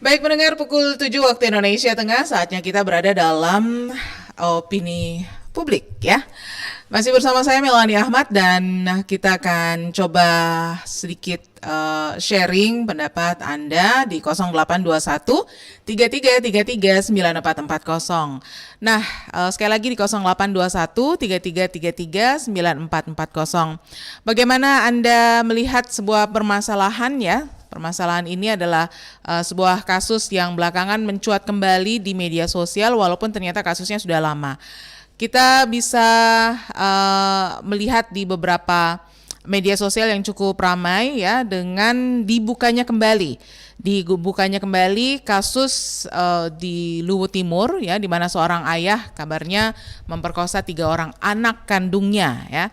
Baik pendengar, pukul 7 waktu Indonesia Tengah, saatnya kita berada dalam opini publik ya. Masih bersama saya Melani Ahmad dan kita akan coba sedikit sharing pendapat Anda di 0821 3333 9440. Nah, sekali lagi di 0821 3333 9440. Bagaimana Anda melihat sebuah permasalahan ya? Permasalahan ini adalah sebuah kasus yang belakangan mencuat kembali di media sosial walaupun ternyata kasusnya sudah lama. Kita bisa melihat di beberapa media sosial yang cukup ramai ya dengan dibukanya kembali kasus di Luwu Timur ya, di mana seorang ayah kabarnya memperkosa 3 orang anak kandungnya ya.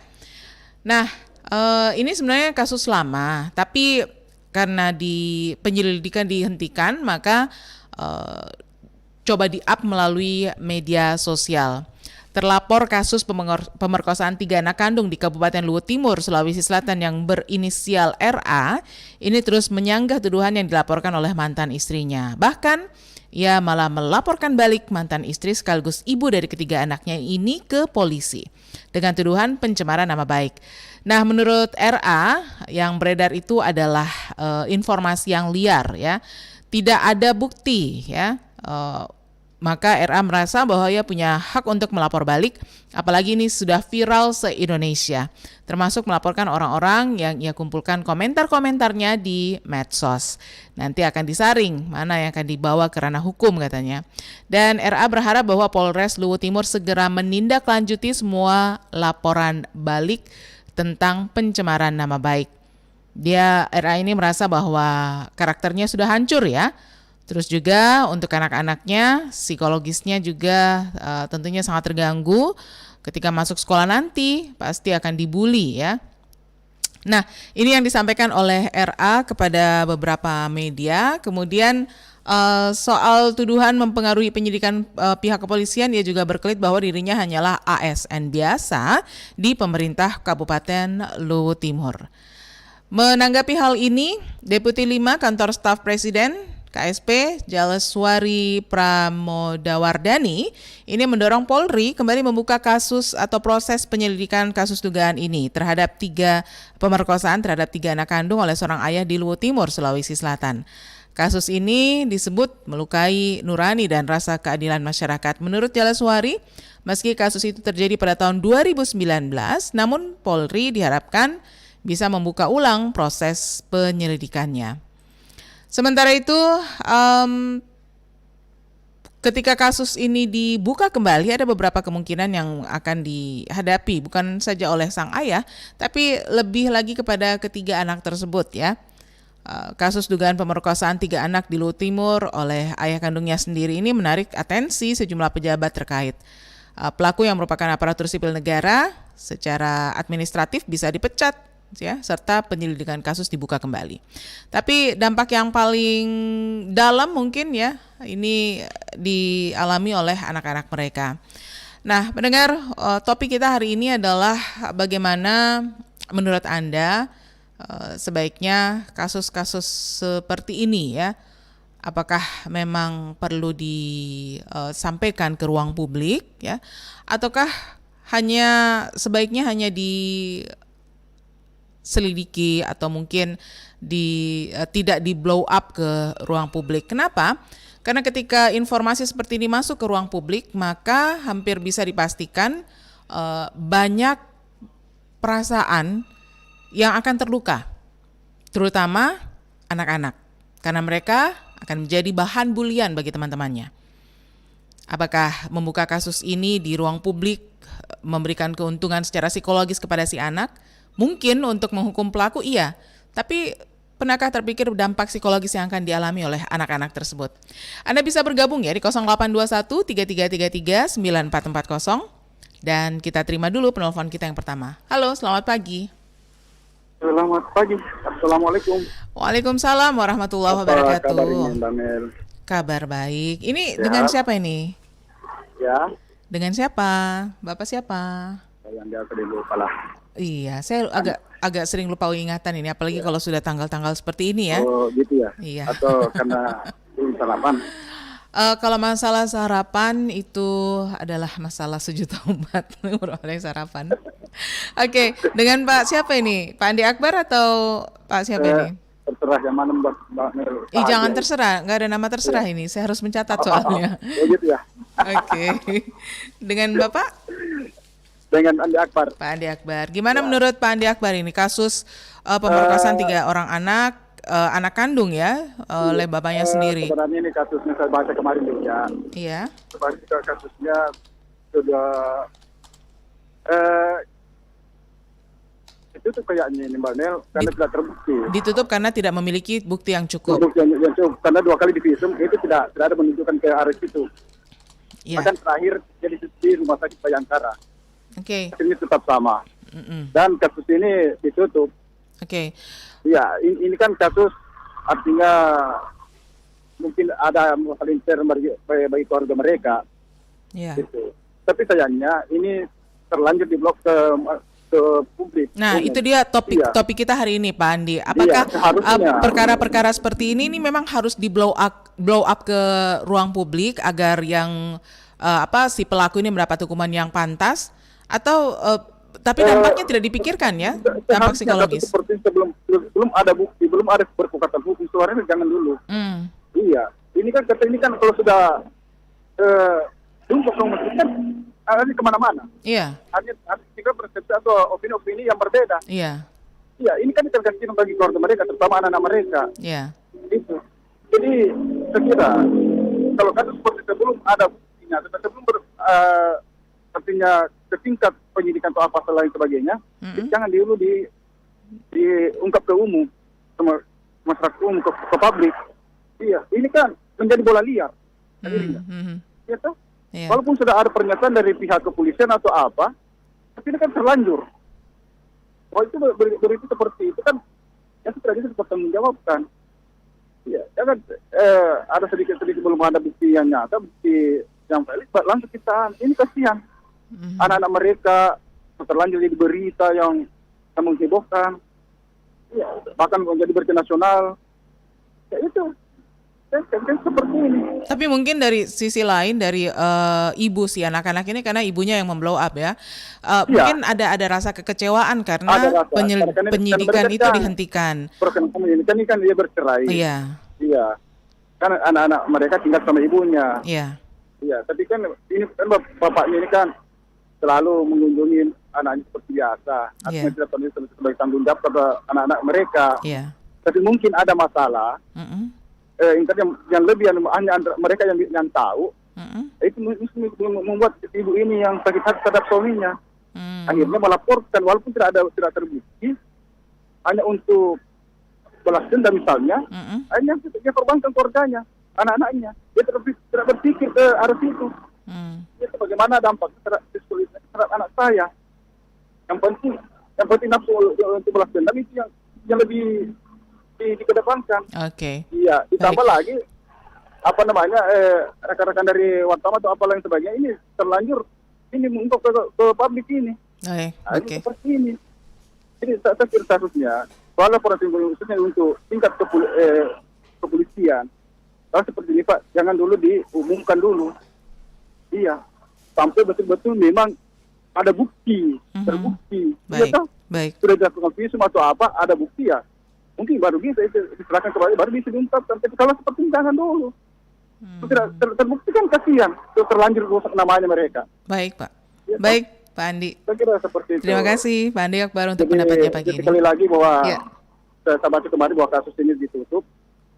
Nah, ini sebenarnya kasus lama, tapi karena di penyelidikan dihentikan, maka coba di-up melalui media sosial. Terlapor kasus pemerkosaan 3 anak kandung di Kabupaten Luwu Timur, Sulawesi Selatan yang berinisial RA, ini terus menyanggah tuduhan yang dilaporkan oleh mantan istrinya. Bahkan, ia malah melaporkan balik mantan istri sekaligus ibu dari ketiga anaknya ini ke polisi dengan tuduhan pencemaran nama baik. Nah, menurut RA, yang beredar itu adalah informasi yang liar ya, tidak ada bukti ya. Maka RA merasa bahwa ia punya hak untuk melapor balik, apalagi ini sudah viral se-Indonesia, termasuk melaporkan orang-orang yang ia kumpulkan komentar-komentarnya di medsos. Nanti akan disaring mana yang akan dibawa ke ranah hukum katanya. Dan RA berharap bahwa Polres Luwu Timur segera menindaklanjuti semua laporan balik tentang pencemaran nama baik. RA ini merasa bahwa karakternya sudah hancur ya. Terus juga untuk anak-anaknya, psikologisnya juga tentunya sangat terganggu. Ketika masuk sekolah nanti pasti akan dibully ya. Nah, ini yang disampaikan oleh RA kepada beberapa media. Kemudian soal tuduhan mempengaruhi penyidikan pihak kepolisian, ia juga berkelit bahwa dirinya hanyalah ASN biasa di pemerintah Kabupaten Luwu Timur. Menanggapi hal ini, Deputi 5 Kantor Staf Presiden KSP Jaleswari Pramodawardhani ini mendorong Polri kembali membuka kasus atau proses penyelidikan kasus dugaan ini terhadap 3 pemerkosaan terhadap 3 anak kandung oleh seorang ayah di Luwu Timur, Sulawesi Selatan. Kasus ini disebut melukai nurani dan rasa keadilan masyarakat. Menurut Jaleswari, meski kasus itu terjadi pada tahun 2019, namun Polri diharapkan bisa membuka ulang proses penyelidikannya. Sementara itu, ketika kasus ini dibuka kembali, ada beberapa kemungkinan yang akan dihadapi, bukan saja oleh sang ayah, tapi lebih lagi kepada ketiga anak tersebut ya. Kasus dugaan pemerkosaan 3 anak di Luwu Timur oleh ayah kandungnya sendiri ini menarik atensi sejumlah pejabat terkait. Pelaku yang merupakan aparatur sipil negara secara administratif bisa dipecat ya, serta penyelidikan kasus dibuka kembali. Tapi dampak yang paling dalam mungkin ya ini dialami oleh anak-anak mereka. Nah, pendengar, topik kita hari ini adalah bagaimana menurut Anda sebaiknya kasus-kasus seperti ini ya, apakah memang perlu disampaikan ke ruang publik ya, ataukah sebaiknya hanya diselidiki atau mungkin tidak di blow up ke ruang publik. Kenapa? Karena ketika informasi seperti ini masuk ke ruang publik, maka hampir bisa dipastikan banyak perasaan yang akan terluka, terutama anak-anak, karena mereka akan menjadi bahan bulian bagi teman-temannya. Apakah membuka kasus ini di ruang publik memberikan keuntungan secara psikologis kepada si anak? Mungkin untuk menghukum pelaku iya, tapi pernahkah terpikir dampak psikologis yang akan dialami oleh anak-anak tersebut? Anda bisa bergabung ya di 0821 3333 9440 dan kita terima dulu penelpon kita yang pertama. Halo, selamat pagi. Selamat pagi. Assalamualaikum. Waalaikumsalam warahmatullahi wabarakatuh. Apa kabarnya, Mbak Mel? Kabar baik. Ini Ya. dengan siapa ini? Ya, Dengan siapa? Bapak siapa? saya Anda dulu lah. Iya, saya agak sering lupa ingatan ini, apalagi kalau sudah tanggal-tanggal seperti ini ya. Oh, gitu ya? Iya. Atau karena Sarapan. Kalau masalah sarapan itu adalah masalah sejuta umat beroleh sarapan. Oke, dengan Pak siapa ini? Pak Andi Akbar atau Pak siapa ini? Terserah yang mana Mbak Mel. Jangan terserah, nggak ada nama terserah ini. Saya harus mencatat soalnya. Gitu ya. Oke, dengan Bapak? Dengan Andi Akbar. Pak Andi Akbar. Gimana menurut Pak Andi Akbar ini kasus pemerkosaan 3 orang anak kandung ya oleh bapaknya sendiri? Sebenarnya ini kasusnya saya baca kemarin juga. Iya. Kasusnya sudah itu tuh kayaknya ini Mbak Nel karena tidak terbukti. Ditutup karena tidak memiliki bukti yang cukup. Bukti yang cukup karena 2 kali divisum itu tidak ada menunjukkan ke arah situ. Iya. Bahkan terakhir jadi di rumah sakit Bayangkara. Oke. Ini tetap sama. Dan kasus ini ditutup. Oke. Ya, ini kan kasus artinya mungkin ada masalah intern bagi keluarga mereka. Iya. Gitu. Tapi sayangnya ini terlanjur diblok ke publik. Nah, itu dia topik kita hari ini, Pak Andi. Apakah perkara-perkara seperti ini memang harus di blow up ke ruang publik agar yang si pelaku ini mendapat hukuman yang pantas, atau tapi dampaknya tidak dipikirkan ya, dampak psikologis. Seperti belum ada bukti, belum ada berkekuatan hukum, suaranya jangan dulu. Iya, ini kan kalau sudah tumpuk kan ada kemana-mana. Iya. Ada juga persepsi atau opini-opini yang berbeda. Iya. Iya, ini kan tergantung bagi keluarga mereka, terutama anak-anak mereka. Iya. Itu. Jadi saya kira kalau kasus seperti sebelum ada buktinya, sebelum artinya setingkat penyidikan atau apa lain sebagainya, jangan dulu diungkap ke umum, ke masyarakat umum, ke publik. Iya, ini kan menjadi bola liar. Iya toh? Yeah. Walaupun sudah ada pernyataan dari pihak kepolisian atau apa, tapi ini kan terlanjur. Kalau itu berita seperti itu kan, yang tidak bisa dipertanggungjawabkan. Iya, jangan ada sedikit-sedikit belum ada bukti yang nyata, bukti yang valid, langsung kita ini kasihan. Anak-anak mereka terlanjur jadi berita yang menghebohkan, ya, bahkan menjadi berita nasional. Ya itu. Seperti ini. Tapi mungkin dari sisi lain dari ibu si anak-anak ini karena ibunya yang memblow up ya, mungkin ada rasa kekecewaan karena penyidikan itu dihentikan. Penyidikan ini kan dia bercerai. Iya. Iya. Kan anak-anak mereka tinggal sama ibunya. Iya. Iya. Tapi kan ini kan bapaknya ini kan selalu mengunjungi anaknya seperti biasa. Artinya tidak perlu sebagai tanggung jawab kepada anak-anak mereka. Iya. Tapi mungkin ada masalah. Yang lebih hanya mereka yang tahu, itu membuat ibu ini yang sakit hati terhadap suaminya, akhirnya melaporkan walaupun tidak terbukti, hanya untuk balas dendam misalnya, hanya dia korbankan keluarganya, anak-anaknya, dia tidak berpikir ke arah situ, itu bagaimana dampak terhadap anak saya, yang penting nafsu untuk balas dendam itu yang lebih dikedepankan. Oke. Iya, ditambah lagi rekan-rekan dari wartawan atau apa lain sebagainya ini terlanjur ini untuk ke publik ini. Oke. Seperti ini. Jadi saya kira kasusnya soal laporan khususnya untuk tingkat kepolisian. Kalau seperti ini Pak, jangan dulu diumumkan dulu. Iya, sampai betul-betul memang ada bukti, terbukti. Baik. Sudah dilakukan visum atau apa, ada bukti ya. Mungkin baru bisa diserahkan kembali, baru bisa diungkapkan. Tapi kalau seperti ini jangan dulu. Tidak terbukti kan kasihan. Terlanjur rusak namanya mereka. Baik Pak. Ya, baik Pak Andi. Saya kira seperti itu. Terima kasih Pak Andi Akbar untuk pendapatnya pagi ini. Sekali lagi bahwa saya baca kemarin bahwa kasus ini ditutup.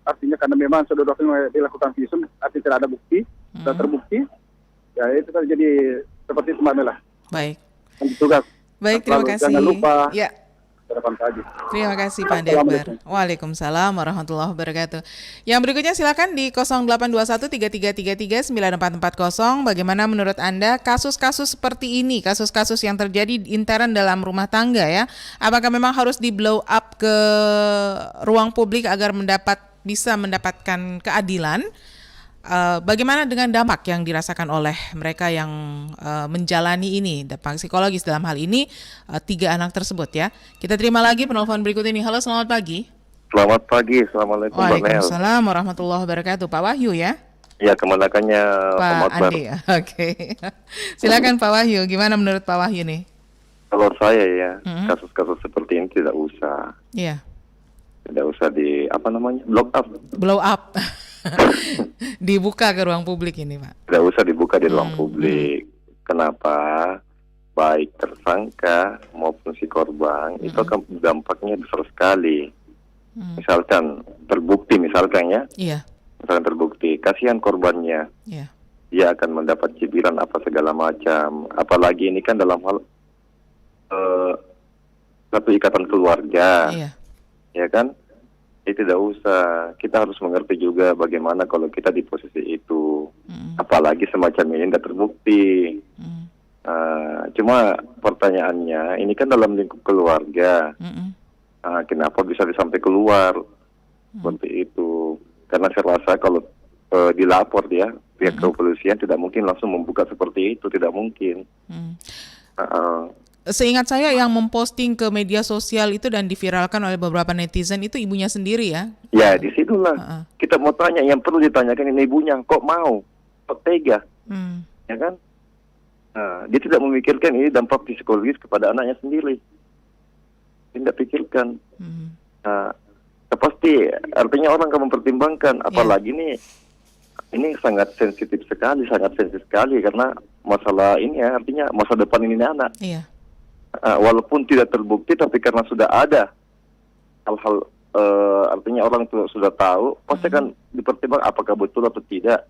Artinya karena memang sudah dilakukan visum, artinya tidak ada bukti, tidak terbukti. Ya itu kan jadi seperti itu Mbak Mela. Baik. Tugas. Baik, terima kasih. Jangan lupa. Ya. Terima kasih Pak Andi Akbar. Waalaikumsalam warahmatullahi wabarakatuh. Yang berikutnya silakan di 082133339440. Bagaimana menurut Anda kasus-kasus seperti ini, kasus-kasus yang terjadi intern dalam rumah tangga ya? Apakah memang harus di blow up ke ruang publik agar bisa mendapatkan keadilan? Bagaimana dengan dampak yang dirasakan oleh mereka yang menjalani ini, dampak psikologis dalam hal ini 3 anak tersebut ya. Kita terima lagi penelpon berikut ini. Halo, selamat pagi. Selamat pagi, Assalamualaikum Mbak Mel. Waalaikumsalam warahmatullahi wabarakatuh. Pak Wahyu ya? Ya, kemenangannya Pak Akbar. Andi. Oke. Silakan Pak Wahyu, gimana menurut Pak Wahyu nih? Kalau saya ya, kasus-kasus seperti ini tidak usah. Iya. Tidak usah block up. Blow up. Dibuka ke ruang publik ini, Pak. Tidak usah dibuka di ruang publik. Kenapa? Baik tersangka maupun si korban, itu akan dampaknya besar sekali. Misalkan terbukti, misalkan terbukti, kasihan korbannya. Iya. Dia akan mendapat cibiran apa segala macam. Apalagi ini kan dalam hal satu ikatan keluarga, ya kan? Tidak usah. Kita harus mengerti juga bagaimana kalau kita di posisi itu. Apalagi semacam ini tidak terbukti. Cuma pertanyaannya, ini kan dalam lingkup keluarga. Kenapa bisa sampai keluar seperti itu? Karena saya rasa kalau dilapor ya, pihak kepolisian tidak mungkin langsung membuka seperti itu, tidak mungkin. Seingat saya yang memposting ke media sosial itu dan diviralkan oleh beberapa netizen itu ibunya sendiri ya? Ya, disitulah kita mau tanya, yang perlu ditanyakan ini ibunya, kok mau, kok tega, ya kan? Dia tidak memikirkan ini dampak psikologis kepada anaknya sendiri. Dia tidak pikirkan. Pasti artinya orang akan mempertimbangkan, apalagi ini sangat sensitif sekali karena masalah ini ya, artinya masa depan ini anak. Iya. Walaupun tidak terbukti, tapi karena sudah ada hal-hal, artinya orang sudah tahu, pasti akan dipertimbangkan apakah betul atau tidak.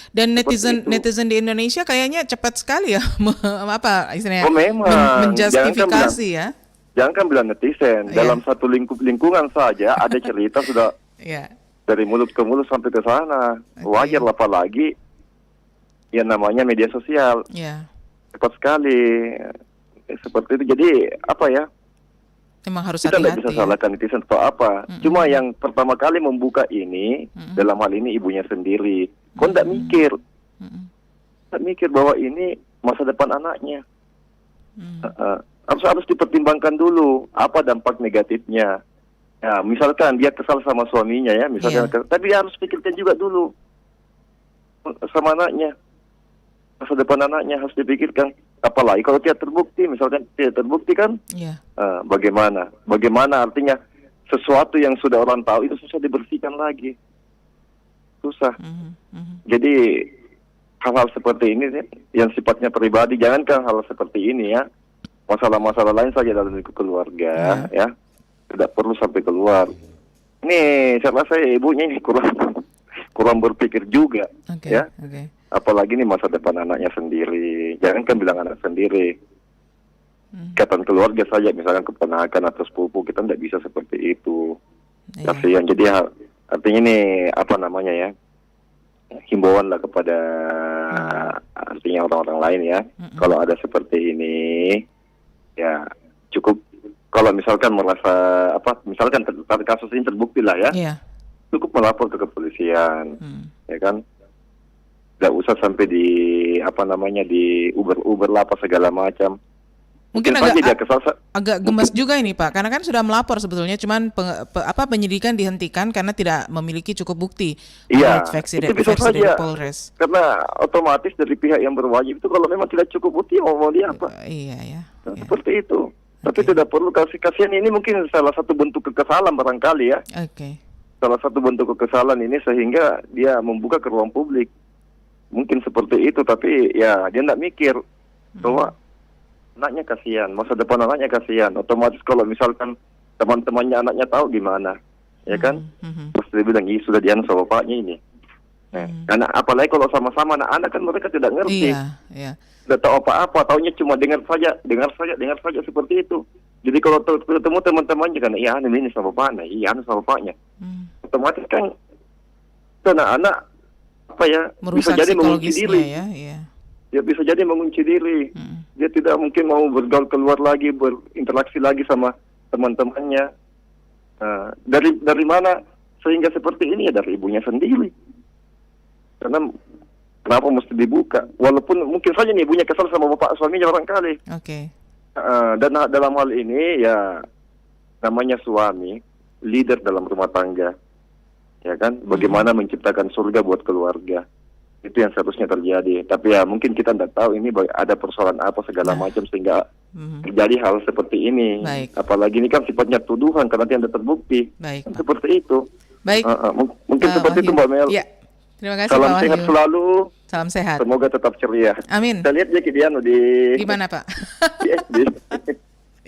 Dan netizen di Indonesia kayaknya cepat sekali ya, apa istilahnya? Menjustifikasi ya. Jangan bilang netizen, dalam satu lingkungan saja ada cerita sudah dari mulut ke mulut sampai ke sana. Wajar lah, apalagi yang namanya media sosial. Cepat sekali seperti itu. Jadi memang harus kita hati-hati. tidak bisa salahkan netizen atau apa. Cuma yang pertama kali membuka ini, dalam hal ini ibunya sendiri. Kok tidak mikir? Tidak mikir bahwa ini masa depan anaknya. Harus dipertimbangkan dulu apa dampak negatifnya. Ya, misalkan dia kesal sama suaminya ya, tapi dia harus pikirkan juga dulu sama anaknya. Masa depan anaknya harus dipikirkan. Apalagi kalau tidak terbukti, misalkan tidak terbukti kan, bagaimana artinya sesuatu yang sudah orang tahu itu susah dibersihkan lagi, susah. Jadi hal-hal seperti ini yang sifatnya pribadi, jangankan hal seperti ini ya, masalah-masalah lain saja dalam lingkup keluarga ya, tidak perlu sampai keluar. Ini saya rasa ibunya ini kurang berpikir juga ya. Apalagi ini masa depan anaknya sendiri. Jangan kan bilang anak sendiri. Ikatan keluarga saja, misalkan keponakan atau sepupu, kita tidak bisa seperti itu. Kasihan. Jadi artinya ini ya, himbauan lah kepada artinya orang-orang lain ya. Kalau ada seperti ini, ya cukup. Kalau misalkan merasa misalkan kasus ini terbukti lah ya, cukup melapor ke kepolisian, ya kan. Tidak usah sampai di di Uber lah apa segala macam. Mungkin agak gemes juga ini Pak, karena kan sudah melapor sebetulnya, cuman penyidikan dihentikan karena tidak memiliki cukup bukti. Iya, itu bisa saja. Polres. Karena otomatis dari pihak yang berwajib itu kalau memang tidak cukup bukti mau dia apa? Seperti itu. Tapi tidak perlu kasihan, ini mungkin salah satu bentuk kekesalan barangkali ya. Salah satu bentuk kekesalan ini sehingga dia membuka ke ruang publik. Mungkin seperti itu, tapi ya dia tidak mikir bahwa anaknya kasihan, masa depan anaknya kasihan. Otomatis kalau misalkan teman-temannya anaknya tahu gimana, ya kan? Terus dia bilang, sudah dianu sama bapaknya ini. Karena apalagi kalau sama-sama anak-anak kan mereka tidak ngerti, tidak tahu apa-apa, taunya cuma dengar saja seperti itu. Jadi kalau ketemu teman-temannya kan, ini sama bapaknya, sama bapaknya. Otomatis kan anak-anak merusak bisa jadi mengunci diri. Dia bisa jadi mengunci diri. Dia tidak mungkin mau bergaul keluar lagi, berinteraksi lagi sama teman-temannya. Dari mana sehingga seperti ini ya dari ibunya sendiri. Karena kenapa mesti dibuka? Walaupun mungkin saja nih ibunya kesal sama bapak suaminya barangkali. Dan dalam hal ini ya namanya suami leader dalam rumah tangga. Ya kan? Bagaimana menciptakan surga buat keluarga. Itu yang seharusnya terjadi. Tapi ya mungkin kita tidak tahu ini ada persoalan apa segala macam sehingga terjadi hal seperti ini. Baik. Apalagi ini kan sifatnya tuduhan karena tidak terbukti. Baik, Pak. Seperti itu. Baik. Mungkin seperti itu Mbak Mel. Ya. Terima kasih Salam Pak sehat Wahyu. selalu. Salam sehat. Semoga tetap ceria. Amin. Kita lihat ya Kidiano di Gimana Pak? di SD.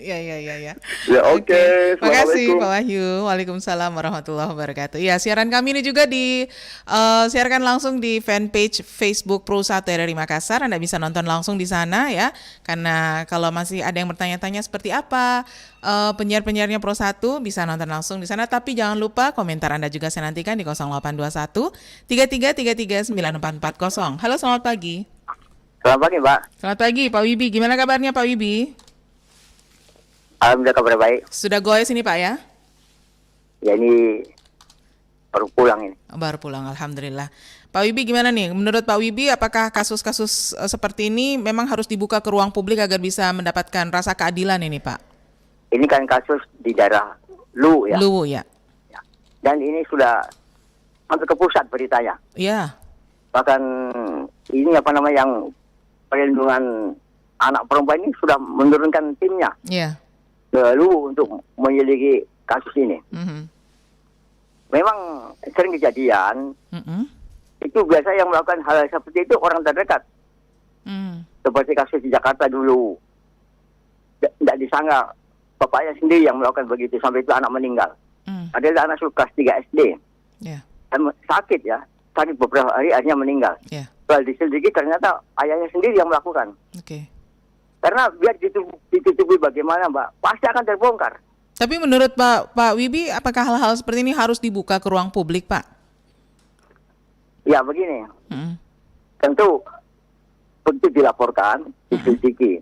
Ya. Ya oke. Terima kasih Assalamualaikum. Pak Wahyu. Waalaikumsalam warahmatullahi wabarakatuh. Ya, siaran kami ini juga disiarkan langsung di fanpage Facebook Pro 1 RRI Makassar. Anda bisa nonton langsung di sana ya. Karena kalau masih ada yang bertanya-tanya seperti apa penyiar-penyiarnya Pro 1 bisa nonton langsung di sana. Tapi jangan lupa komentar Anda juga saya nantikan di 0821 3333 9440. Halo, selamat pagi. Selamat pagi, Mbak. Selamat pagi Pak Wibi. Gimana kabarnya Pak Wibi? Alhamdulillah kabar baik. Sudah goes ini Pak ya? Ya ini baru pulang ini. Baru pulang, alhamdulillah. Pak Wibi gimana nih? Menurut Pak Wibi, apakah kasus-kasus seperti ini memang harus dibuka ke ruang publik agar bisa mendapatkan rasa keadilan ini, Pak? Ini kan kasus di daerah Luwu ya. Luwu ya. Dan ini sudah hampir ke pusat beritanya. Iya. Bahkan ini yang perlindungan anak perempuan ini sudah menurunkan timnya Iya. ke Luwu untuk menyelidiki kasus ini. Memang sering kejadian. Itu biasa yang melakukan hal seperti itu orang terdekat. Seperti kasus di Jakarta dulu. Tidak disangka bapaknya sendiri yang melakukan begitu sampai itu anak meninggal. Ada anak kelas 3 SD. Yeah. Sakit ya. Sakit beberapa hari akhirnya meninggal. Yeah. Setelah diselidiki ternyata ayahnya sendiri yang melakukan. Oke. Karena biar ditutupi bagaimana Mbak, pasti akan terbongkar. Tapi menurut Pak Wibi, apakah hal-hal seperti ini harus dibuka ke ruang publik, Pak? Ya begini, tentu begitu dilaporkan, diselidiki,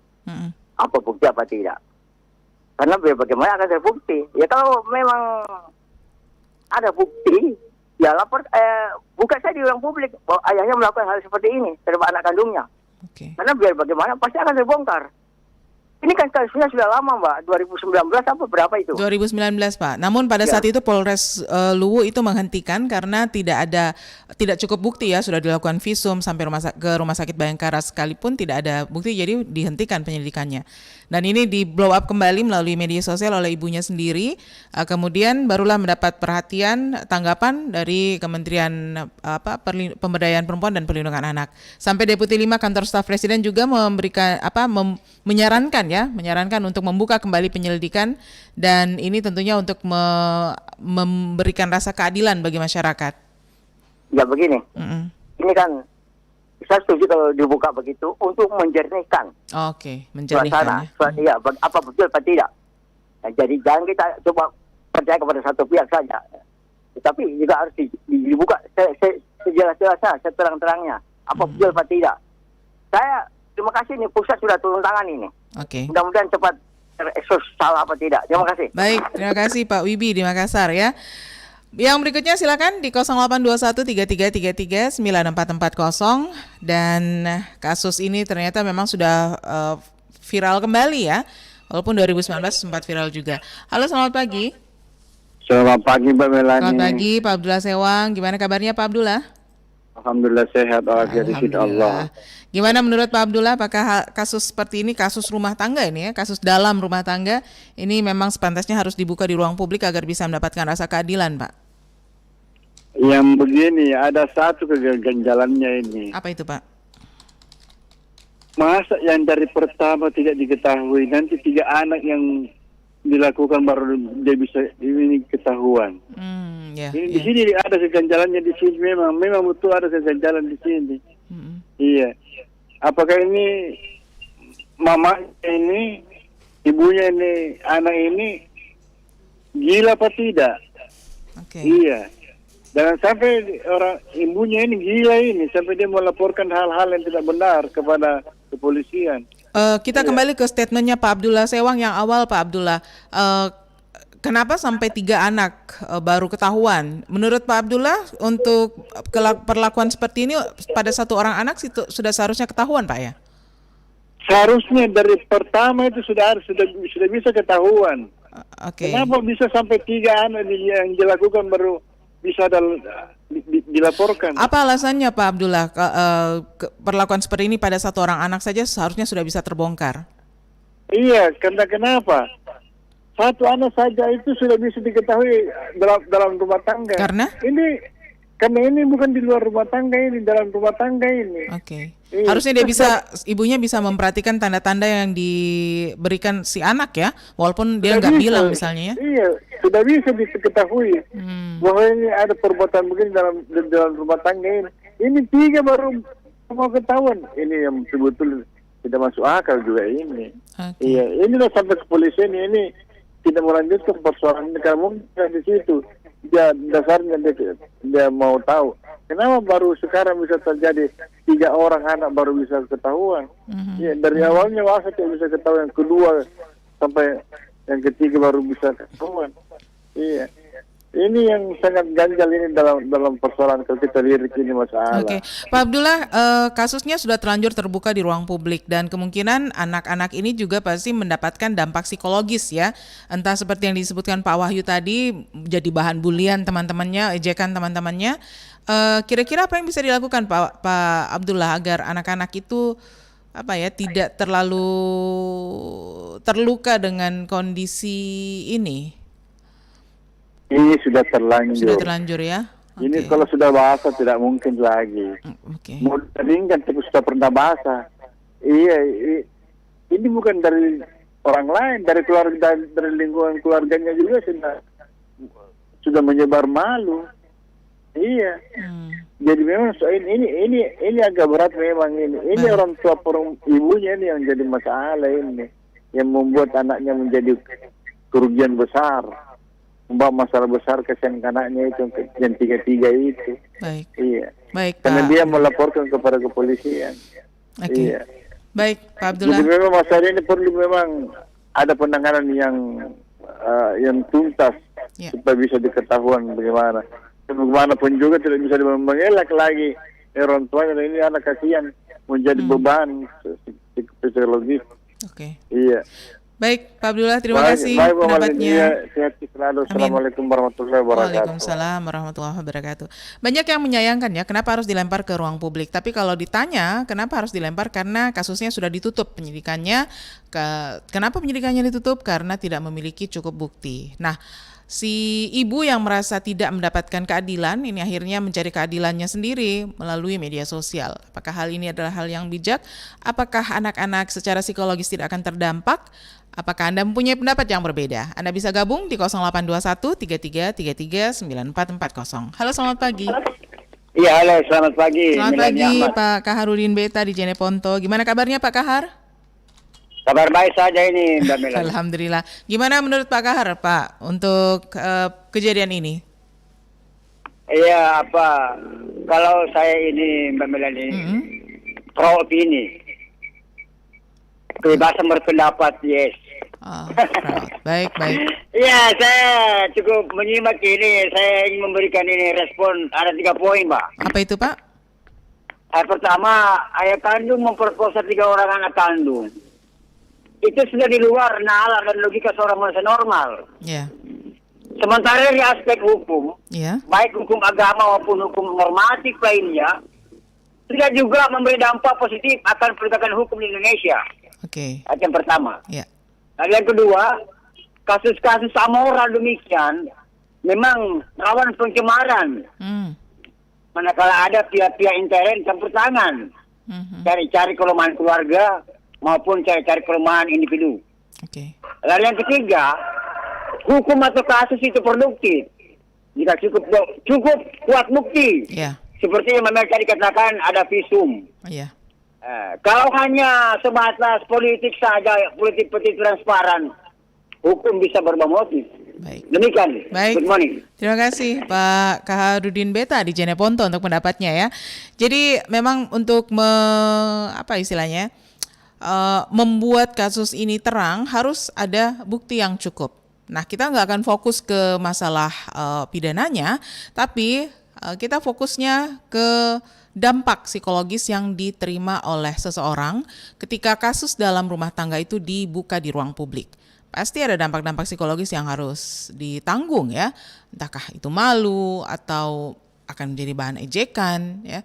apa bukti apa tidak. Karena biar bagaimana akan terbukti. Ya kalau memang ada bukti, ya lapor, buka saya di ruang publik bahwa ayahnya melakukan hal seperti ini terhadap anak kandungnya. Oke. Karena biar bagaimana pasti akan terbongkar. Ini kan kasusnya sudah lama Mbak, 2019 apa berapa itu? 2019 Pak. Namun pada saat itu Polres Luwu itu menghentikan karena tidak cukup bukti ya, sudah dilakukan visum sampai ke rumah sakit Bayangkara sekalipun tidak ada bukti, jadi dihentikan penyelidikannya. Dan ini di blow up kembali melalui media sosial oleh ibunya sendiri. Kemudian barulah mendapat perhatian tanggapan dari Kementerian Pemberdayaan Perempuan dan Perlindungan Anak. Sampai Deputi 5 Kantor Staf Presiden juga menyarankan untuk membuka kembali penyelidikan, dan ini tentunya untuk memberikan rasa keadilan bagi masyarakat. Ya begini, ini kan saya setuju kalau dibuka begitu untuk menjernihkan. Oke, menjernihkan. Ya, apa betul apa tidak. Nah, jadi jangan kita coba percaya kepada satu pihak saja. Tetapi juga harus dibuka sejelas-jelasnya, seterang-terangnya. Apa betul apa tidak. Saya terima kasih nih, pusat sudah turun tangan ini. Oke. Mudah-mudahan cepat terekspos salah apa tidak. Terima kasih. Baik, terima kasih Pak Wibi di Makassar ya. Yang berikutnya silakan di 0821 3333 9440, dan kasus ini ternyata memang sudah viral kembali ya. Walaupun 2019 sempat viral juga. Halo, selamat pagi. Selamat pagi Mbak Melani. Selamat pagi Pak Abdullah Sewang. Gimana kabarnya Pak Abdullah? Alhamdulillah sehat, Alhamdulillah. Gimana menurut Pak Abdullah, apakah kasus seperti ini, kasus rumah tangga ini ya, kasus dalam rumah tangga ini memang sepantasnya harus dibuka di ruang publik agar bisa mendapatkan rasa keadilan, Pak? Yang begini, ada satu keganjalannya ini. Apa itu, Pak? Masa yang dari pertama tidak diketahui, nanti 3 anak yang dilakukan baru dia bisa ini ketahuan. Di sini ada keganjalannya di sini, memang betul ada keganjalan di sini. Iya. Apakah ini mama ini, ibunya ini, anak ini gila apa tidak? Oke. Iya. Jangan sampai orang ibunya ini gila ini sampai dia melaporkan hal-hal yang tidak benar kepada kepolisian. Kita kembali ke statementnya Pak Abdullah Sewang yang awal, Pak Abdullah. Kenapa sampai 3 anak baru ketahuan? Menurut Pak Abdullah, untuk perlakuan seperti ini pada satu orang anak sudah seharusnya ketahuan, Pak ya? Seharusnya dari pertama itu sudah bisa ketahuan. Oke. Kenapa bisa sampai 3 anak yang dilakukan baru bisa dilaporkan? Apa alasannya Pak Abdullah? Perlakuan seperti ini pada satu orang anak saja seharusnya sudah bisa terbongkar. Iya, karena kenapa? Satu anak saja itu sudah bisa diketahui dalam rumah tangga. Karena ini bukan di luar rumah tangga, ini dalam rumah tangga ini. Oke. Iya. Harusnya ibunya bisa memperhatikan tanda-tanda yang diberikan si anak ya, walaupun dia nggak bilang misalnya ya. Iya, sudah bisa diketahui bahwa ini ada perbuatan begini dalam rumah tangga ini. Ini 3 baru mau ketahuan. Ini yang betul-betul tidak masuk akal juga ini. Okay. Iya, inilah sampai kepolisian ini tidak melanjutkan persoalan ini karena mungkin di situ dia dasarnya dia mau tahu kenapa baru sekarang bisa terjadi 3 orang anak baru bisa ketahuan. Ya, dari awalnya masa tidak bisa ketahuan, yang kedua sampai yang ketiga baru bisa ketahuan. Iya. Ini yang sangat ganjal ini dalam persoalan kalau kita lirik ini masalah. Oke, Pak Abdullah, kasusnya sudah terlanjur terbuka di ruang publik dan kemungkinan anak-anak ini juga pasti mendapatkan dampak psikologis ya. Entah seperti yang disebutkan Pak Wahyu tadi, jadi bahan bulian teman-temannya, ejekan teman-temannya. Kira-kira apa yang bisa dilakukan Pak Abdullah agar anak-anak itu tidak terlalu terluka dengan kondisi ini? Ini sudah terlanjur. Sudah terlanjur ya? Ini kalau sudah bahasa tidak mungkin lagi. Mau tandingkan tapi sudah pernah bahasa. Iya, ini bukan dari orang lain, dari keluarga, dari lingkungan keluarganya juga sudah menyebar malu. Iya. Jadi memang ini agak berat memang ini. Ini orang tua ibunya ini yang jadi masalah ini, yang membuat anaknya menjadi kerugian besar. Membawa masalah besar kesian anaknya itu yang 3 itu. Baik. Iya. Baik, karena Pak. dia melaporkan kepada kepolisian. Oke. Iya. Baik, Pak Abdullah. Jadi memang masalah ini perlu memang ada penanganan yang tuntas supaya bisa diketahuan bagaimana. Bagaimanapun juga tidak bisa mengelak lagi orang tuanya. Ini anak kasihan menjadi beban psikologis. Oke. Iya. Baik, Pak Abdullah, terima kasih pendapatnya. Sehat selalu. Assalamualaikum warahmatullahi wabarakatuh. Waalaikumsalam warahmatullahi wabarakatuh. Banyak yang menyayangkan ya, kenapa harus dilempar ke ruang publik. Tapi kalau ditanya, kenapa harus dilempar? Karena kasusnya sudah ditutup penyidikannya. Kenapa penyidikannya ditutup? Karena tidak memiliki cukup bukti. Nah, si ibu yang merasa tidak mendapatkan keadilan, ini akhirnya mencari keadilannya sendiri melalui media sosial. Apakah hal ini adalah hal yang bijak? Apakah anak-anak secara psikologis tidak akan terdampak? Apakah Anda mempunyai pendapat yang berbeda? Anda bisa gabung di 0821 3333 9440. Halo, selamat pagi. Iya, halo, selamat pagi. Selamat pagi, Pak Kaharudin Beta di Jeneponto. Gimana kabarnya Pak Kahar? Kabar baik saja ini, Mbak Melani. Alhamdulillah. Gimana menurut Pak Kahar, Pak, untuk kejadian ini? Iya, kalau saya ini, Mbak Melani, pro opini. Kebebasan berpendapat, yes. Baik. Iya, saya cukup menyimak ini. Saya ingin memberikan ini respon. Ada 3 poin, Pak. Apa itu, Pak? Pertama, ayah kandung memperkosa 3 orang anak kandung. Itu sudah di luar nalar dan logika seorang manusia normal. Ya. Sementara dari aspek hukum, baik hukum agama maupun hukum normatif lainnya, tidak juga memberi dampak positif akan penegakan hukum di Indonesia. Oke. Yang pertama. Ya. Lalu yang kedua, kasus-kasus amoral demikian memang rawan pencemaran. Manakala ada pihak-pihak intern campur tangan, cari-cari kelemahan keluarga maupun cari-cari kelemahan individu. Oke. Lalu yang ketiga, hukum atau kasus itu produktif jika cukup kuat bukti. Ya. Seperti yang memang tadi dikatakan ada visum. Iya. Kalau hanya sebatas politik saja, politik transparan, hukum bisa berubah motif. Baik. Demikian. Baik. Good morning. Terima kasih Pak Kaharudin Beta di Jeneponto untuk pendapatnya ya. Jadi memang untuk membuat kasus ini terang harus ada bukti yang cukup. Nah, kita nggak akan fokus ke masalah pidananya, tapi kita fokusnya ke dampak psikologis yang diterima oleh seseorang ketika kasus dalam rumah tangga itu dibuka di ruang publik. pasti ada dampak-dampak psikologis yang harus ditanggung ya. Entahkah itu malu atau akan menjadi bahan ejekan ya.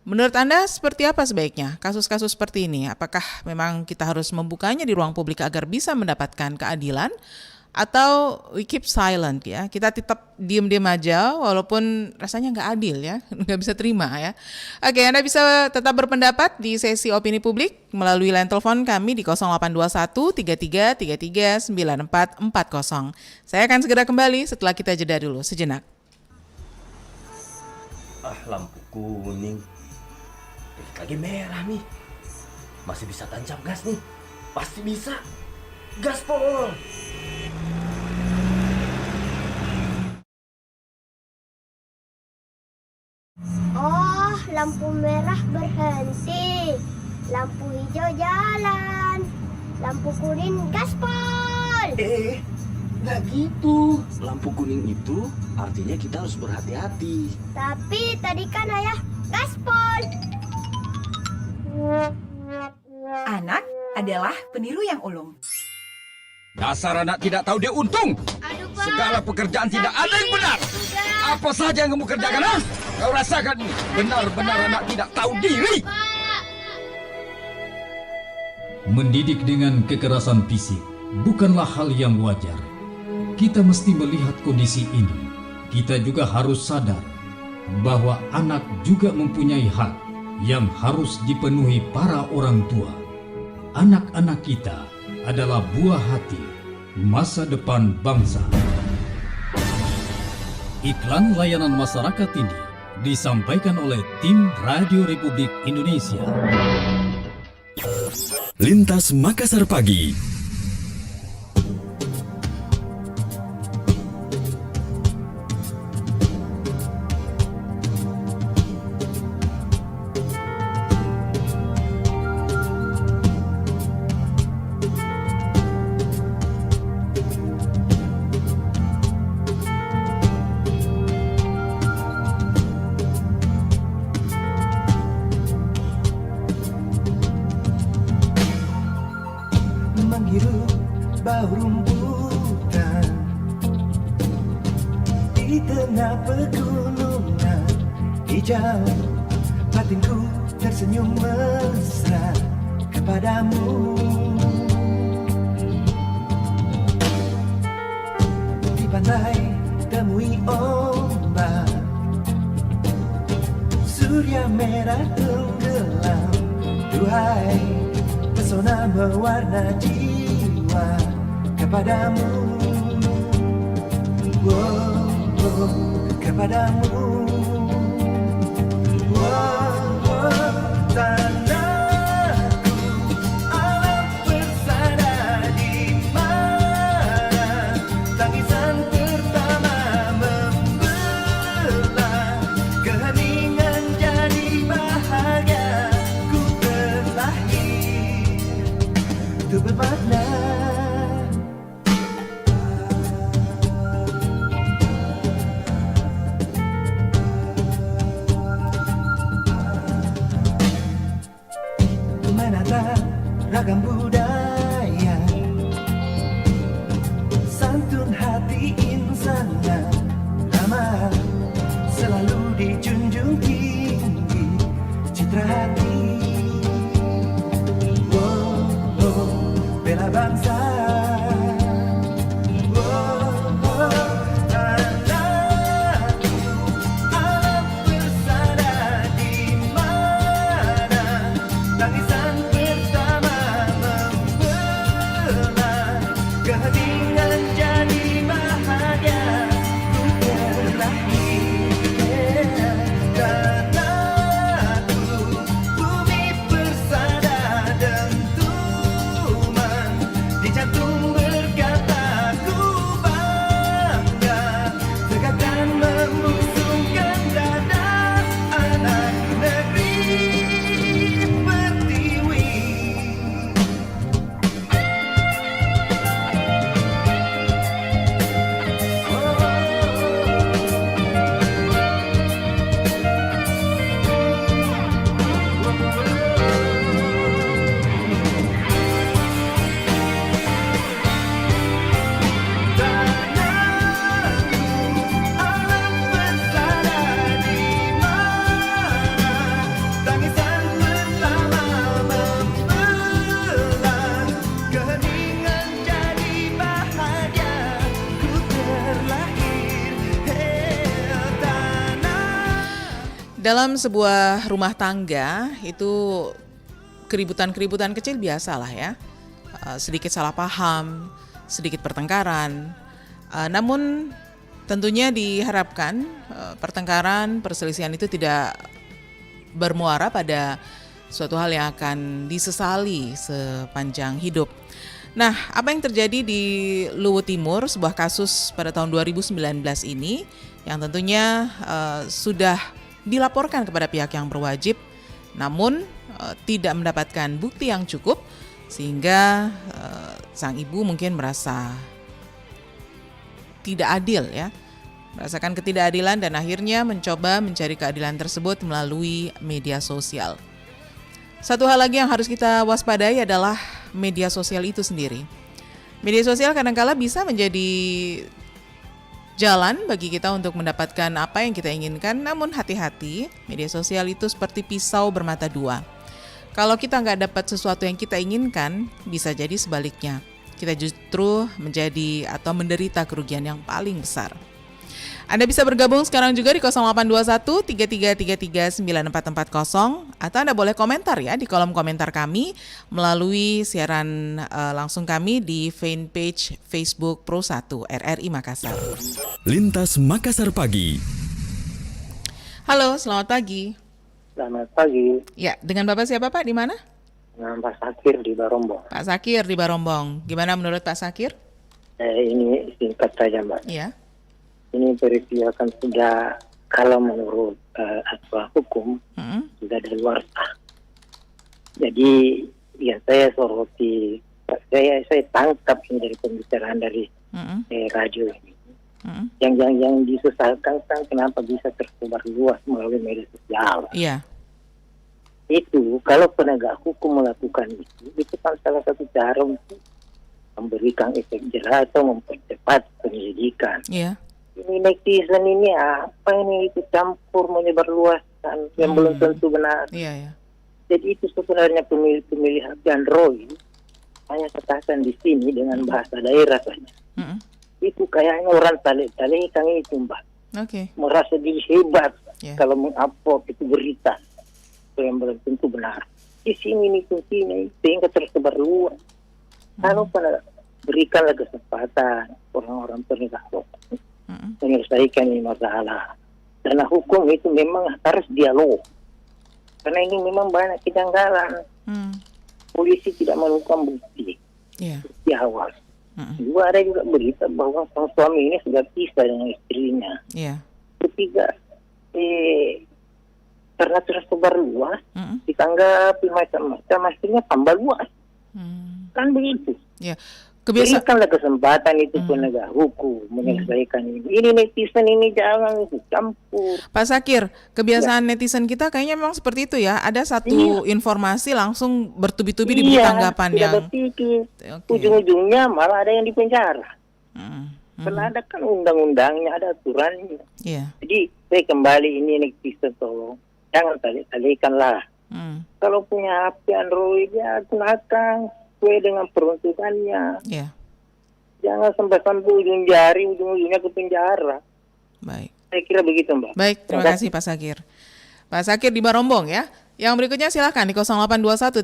Menurut Anda seperti apa sebaiknya kasus-kasus seperti ini? Apakah memang kita harus membukanya di ruang publik agar bisa mendapatkan keadilan? Atau we keep silent ya, kita tetap diem-diem aja walaupun rasanya nggak adil ya, nggak bisa terima ya. Oke, Anda bisa tetap berpendapat di sesi opini publik melalui line telepon kami di 0821 33 33 9440. Saya akan segera kembali setelah kita jeda dulu sejenak. Lampu kuning, lagi merah nih, masih bisa tancap gas nih, pasti bisa, gaspol. Oh, lampu merah berhenti, lampu hijau jalan, lampu kuning gaspol. Nggak gitu. Lampu kuning itu artinya kita harus berhati-hati. Tapi tadi kan ayah gaspol. Anak adalah peniru yang ulung. Dasar anak tidak tahu dia untung. Aduh, Pak. Segala pekerjaan tidak ada yang benar. Apa saja yang kamu kerjakan, ha? Kau rasakan ini. Benar-benar anak tidak tahu diri. Mendidik dengan kekerasan fisik bukanlah hal yang wajar. Kita mesti melihat kondisi ini. Kita juga harus sadar bahwa anak juga mempunyai hak yang harus dipenuhi para orang tua. Anak-anak kita adalah buah hati masa depan bangsa. Iklan layanan masyarakat ini disampaikan oleh tim Radio Republik Indonesia. Lintas Makassar Pagi. Menghirup bau rumputan di tengah pegunungan hijau, batinku tersenyum mesra kepadamu. Di pantai temui ombak, surya merah tenggelam. Duhai pesona mewarna jiwa kepadamu, kepadamu. Tanahku, alam bersana di mana tangisan pertama membelah keheningan jadi bahagia. Ku terlahir untuk bermakna. Menata ragam budaya, santun hati insan yang ramah, selalu dijunjung tinggi citra hati. Bela bangsa. dalam sebuah rumah tangga itu keributan-keributan kecil biasalah ya. Sedikit salah paham, sedikit pertengkaran. Namun tentunya diharapkan pertengkaran, perselisihan itu tidak bermuara pada suatu hal yang akan disesali sepanjang hidup. Nah, apa yang terjadi di Luwu Timur, sebuah kasus pada tahun 2019 ini yang tentunya sudah dilaporkan kepada pihak yang berwajib, namun tidak mendapatkan bukti yang cukup sehingga sang ibu mungkin merasa tidak adil ya, merasakan ketidakadilan dan akhirnya mencoba mencari keadilan tersebut melalui media sosial. Satu hal lagi yang harus kita waspadai adalah media sosial itu sendiri. Media sosial kadang-kala bisa menjadi jalan bagi kita untuk mendapatkan apa yang kita inginkan, namun hati-hati, media sosial itu seperti pisau bermata dua. Kalau kita nggak dapat sesuatu yang kita inginkan, bisa jadi sebaliknya. Kita justru menjadi atau menderita kerugian yang paling besar. Anda bisa bergabung sekarang juga di 0821 3333 9440 atau Anda boleh komentar ya di kolom komentar kami melalui siaran langsung kami di fanpage Facebook Pro 1 RRI Makassar. Lintas Makassar Pagi. Halo, selamat pagi. Selamat pagi. Ya, dengan Bapak siapa Pak? Di mana? Dengan Pak Sakir di Barombong. Pak Sakir di Barombong. Gimana menurut Pak Sakir? Ini singkat saja Mbak. Iya. Ini peristiwa kan sudah, kalau menurut hukum sudah dari luar sah. Jadi ya saya soroti, saya tangkap ini dari pembicaraan dari radio ini. Yang disesalkan kan kenapa bisa tersebar luas melalui media sosial. Iya. Itu kalau penegak hukum melakukan itu kan salah satu cara untuk memberikan efek jerah atau mempercepat penyelidikan. Iya. Ini netizen ini apa ini ikut campur menyebarluaskan yang belum tentu benar. Iya, iya. Jadi itu sebenarnya pemilih Roy hanya katakan di sini dengan bahasa daerah saja. Itu kayaknya orang talik-talikan itu Mbak. Oke. Merasa diri hebat kalau mengupload itu berita yang belum tentu benar. Di sini sehingga tersebar luas. Kalau pada berikanlah kesempatan orang-orang penegak hukum menyelesaikan ini masalah. Karena hukum itu memang harus dialog. Karena ini memang banyak kejanggalan. Polisi tidak menemukan bukti di awal. Juga ada juga berita bahwa sang suami ini sudah pisah dengan istrinya. Ketiga, karena tersebar luas, ditanggapi macam-macam, hasilnya tambah luas. Kan begitu. Berikanlah kesempatan itu penegak hukum menyelesaikan ini. Ini netizen ini jangan campur. Pak Sakir, kebiasaan netizen kita kayaknya memang seperti itu ya. Ada satu informasi langsung bertubi-tubi diberi tanggapan yang berpikir. Ujung-ujungnya malah ada yang dipenjara. Karena ada kan undang-undangnya, ada aturannya. Jadi saya kembali ini netizen tolong jangan talik-talikanlah. Kalau punya HP Android ya gunakan sesuai dengan peruntukannya. Jangan sampai ujung jari, ujung-ujungnya ke penjara. Baik. Saya kira begitu Mbak. Baik, terima kasih Pak Sakir. Pak Sakir di Barombong ya. Yang berikutnya silakan di 0821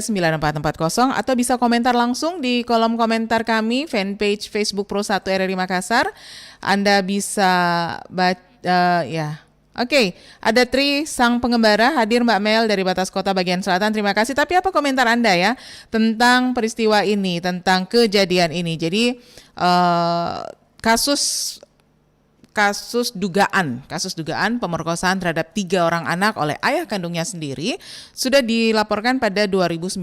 3333 9440 atau bisa komentar langsung di kolom komentar kami fanpage Facebook Pro 1 RRI Makassar. Anda bisa Oke, ada Tri sang pengembara hadir Mbak Mel dari Batas Kota bagian selatan. Terima kasih. Tapi apa komentar Anda ya tentang peristiwa ini, tentang kejadian ini? Jadi kasus dugaan pemerkosaan terhadap 3 orang anak oleh ayah kandungnya sendiri sudah dilaporkan pada 2019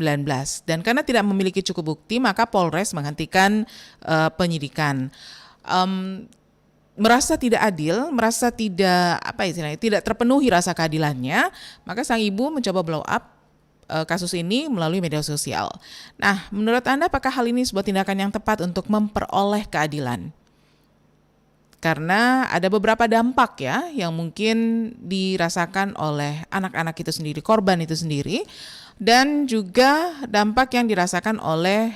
dan karena tidak memiliki cukup bukti maka Polres menghentikan penyidikan. Merasa tidak adil, merasa tidak tidak terpenuhi rasa keadilannya, maka sang ibu mencoba blow up kasus ini melalui media sosial. Nah, menurut Anda apakah hal ini sebuah tindakan yang tepat untuk memperoleh keadilan? Karena ada beberapa dampak ya yang mungkin dirasakan oleh anak-anak itu sendiri, korban itu sendiri, dan juga dampak yang dirasakan oleh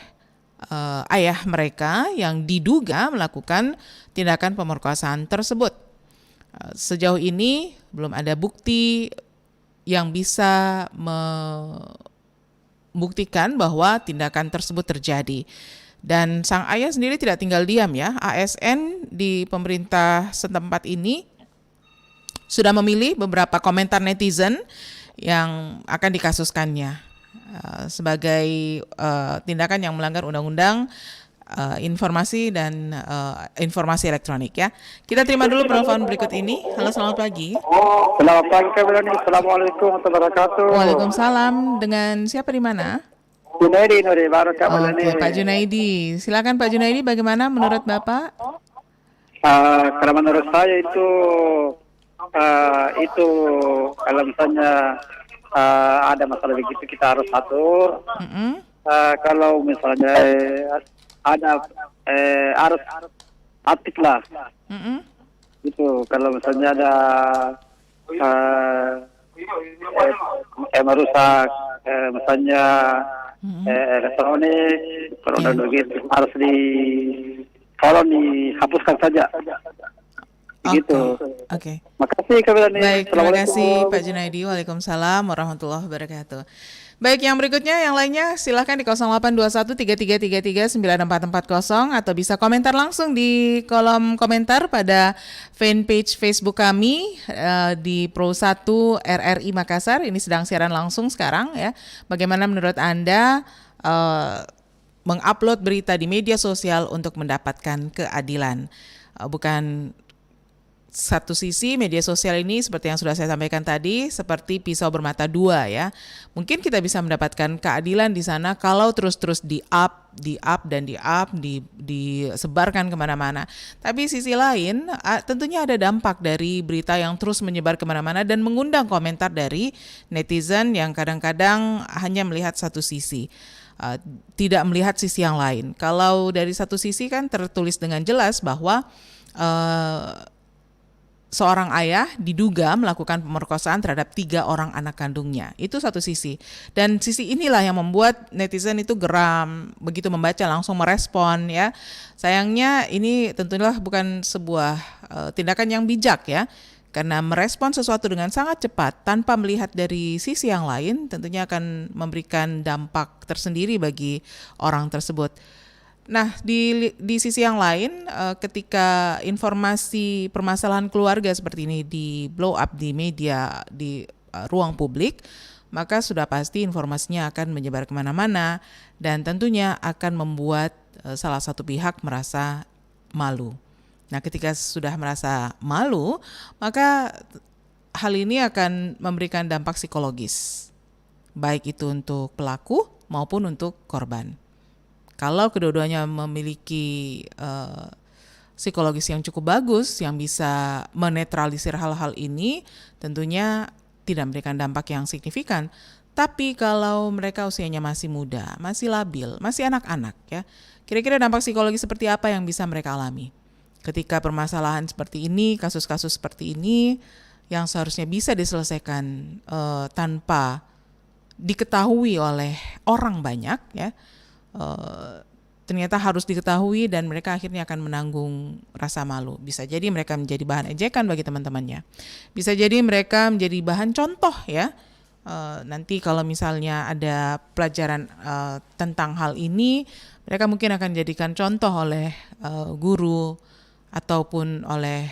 ayah mereka yang diduga melakukan tindakan pemerkosaan tersebut. Sejauh ini belum ada bukti yang bisa membuktikan bahwa tindakan tersebut terjadi. Dan sang ayah sendiri tidak tinggal diam ya. ASN di pemerintah setempat ini sudah memilih beberapa komentar netizen yang akan dikasuskannya sebagai tindakan yang melanggar undang-undang informasi dan informasi elektronik ya. Kita terima dulu penelpon berikut ini. Halo, selamat pagi. Selamat pagi Kak Melani. Assalamualaikum warahmatullahi wabarakatuh. Waalaikumsalam. Dengan siapa di mana? Junaidi Nuri baru Kak Melani. Oke, Pak Junaidi. Silakan Pak Junaidi, bagaimana menurut Bapak? Kalau menurut saya itu kalau misalnya ada masalah begitu kita harus atur. Kalau misalnya ada harus aktif lah. Itu kalau misalnya ada merusak misalnya elektronik, kalau ada begitu harus dihapuskan saja. Begitu. Oke. Makasih Kak Melani. Baik, terima kasih Pak Junaidi. Waalaikumsalam warahmatullahi wabarakatuh. Baik, yang berikutnya, yang lainnya silahkan di 082133339440 atau bisa komentar langsung di kolom komentar pada fanpage Facebook kami di Pro 1 RRI Makassar. Ini sedang siaran langsung sekarang ya. Bagaimana menurut Anda mengupload berita di media sosial untuk mendapatkan keadilan? Bukan satu sisi media sosial ini seperti yang sudah saya sampaikan tadi seperti pisau bermata dua ya. Mungkin kita bisa mendapatkan keadilan di sana kalau terus-terus disebarkan kemana-mana. Tapi sisi lain tentunya ada dampak dari berita yang terus menyebar kemana-mana dan mengundang komentar dari netizen yang kadang-kadang hanya melihat satu sisi. Tidak melihat sisi yang lain. Kalau dari satu sisi kan tertulis dengan jelas bahwa seorang ayah diduga melakukan pemerkosaan terhadap 3 orang anak kandungnya. Itu satu sisi. Dan sisi inilah yang membuat netizen itu geram, begitu membaca langsung merespon ya. Sayangnya ini tentunya bukan sebuah tindakan yang bijak ya. Karena merespon sesuatu dengan sangat cepat tanpa melihat dari sisi yang lain tentunya akan memberikan dampak tersendiri bagi orang tersebut. Nah, di sisi yang lain, ketika informasi permasalahan keluarga seperti ini di blow up di media, di ruang publik, maka sudah pasti informasinya akan menyebar kemana-mana dan tentunya akan membuat salah satu pihak merasa malu. Nah, ketika sudah merasa malu, maka hal ini akan memberikan dampak psikologis, baik itu untuk pelaku maupun untuk korban. Kalau kedua-duanya memiliki psikologis yang cukup bagus, yang bisa menetralisir hal-hal ini, tentunya tidak memberikan dampak yang signifikan. Tapi kalau mereka usianya masih muda, masih labil, masih anak-anak, ya, kira-kira dampak psikologis seperti apa yang bisa mereka alami? Ketika permasalahan seperti ini, kasus-kasus seperti ini, yang seharusnya bisa diselesaikan tanpa diketahui oleh orang banyak, ya, ternyata harus diketahui dan mereka akhirnya akan menanggung rasa malu. Bisa jadi mereka menjadi bahan ejekan bagi teman-temannya. Bisa jadi mereka menjadi bahan contoh ya. Nanti kalau misalnya ada pelajaran tentang hal ini, mereka mungkin akan dijadikan contoh oleh guru ataupun oleh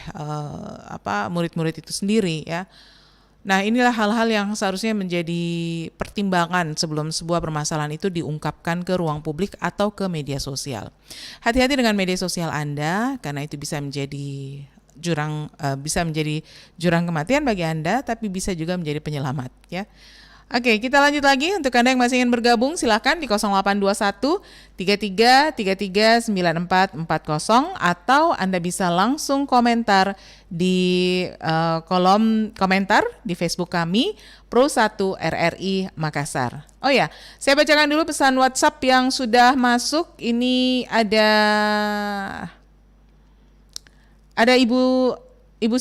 murid-murid itu sendiri ya. Nah, inilah hal-hal yang seharusnya menjadi pertimbangan sebelum sebuah permasalahan itu diungkapkan ke ruang publik atau ke media sosial. Hati-hati dengan media sosial Anda, karena itu bisa menjadi jurang kematian bagi Anda, tapi bisa juga menjadi penyelamat. Ya. Oke, kita lanjut lagi. Untuk Anda yang masih ingin bergabung, silakan di 0821 33 9440 atau Anda bisa langsung komentar di kolom komentar di Facebook kami Pro 1 RRI Makassar. Oh ya, saya bacakan dulu pesan WhatsApp yang sudah masuk. Ini ada Ibu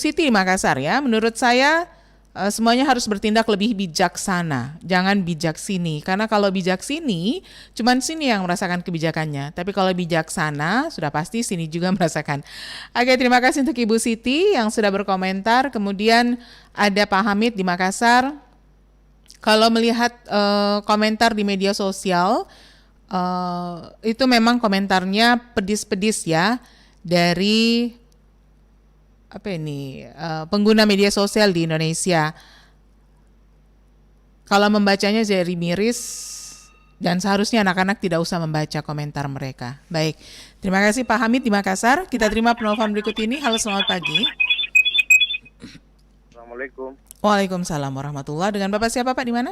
Siti Makassar ya. Menurut saya semuanya harus bertindak lebih bijaksana, jangan bijak sini. Karena kalau bijak sini, cuman sini yang merasakan kebijakannya. Tapi kalau bijaksana, sudah pasti sini juga merasakan. Oke, terima kasih untuk Ibu Siti yang sudah berkomentar. Kemudian ada Pak Hamid di Makassar. Kalau melihat komentar di media sosial, itu memang komentarnya pedis-pedis ya, dari pengguna media sosial di Indonesia. Kalau membacanya jadi miris, dan seharusnya anak-anak tidak usah membaca komentar mereka. Baik, terima kasih Pak Hamid di Makassar. Kita terima penelpon berikut ini. Halo, selamat pagi. Assalamualaikum. Waalaikumsalam warahmatullahi. Dengan Bapak siapa Pak, di mana?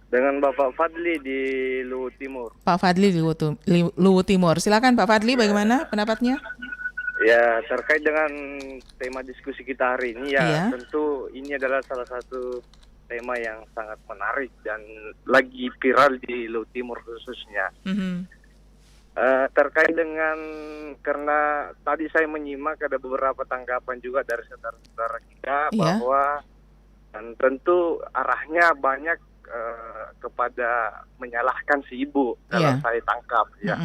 Dengan Bapak Fadli di Luwu Timur. Pak Fadli di Luwu Timur. Silakan Pak Fadli, bagaimana pendapatnya? Ya, terkait dengan tema diskusi kita hari ini tentu ini adalah salah satu tema yang sangat menarik dan lagi viral di Luwu Timur khususnya. Terkait dengan, karena tadi saya menyimak ada beberapa tanggapan juga dari saudara-saudara kita bahwa dan tentu arahnya banyak kepada menyalahkan si ibu dalam saya tangkap ya.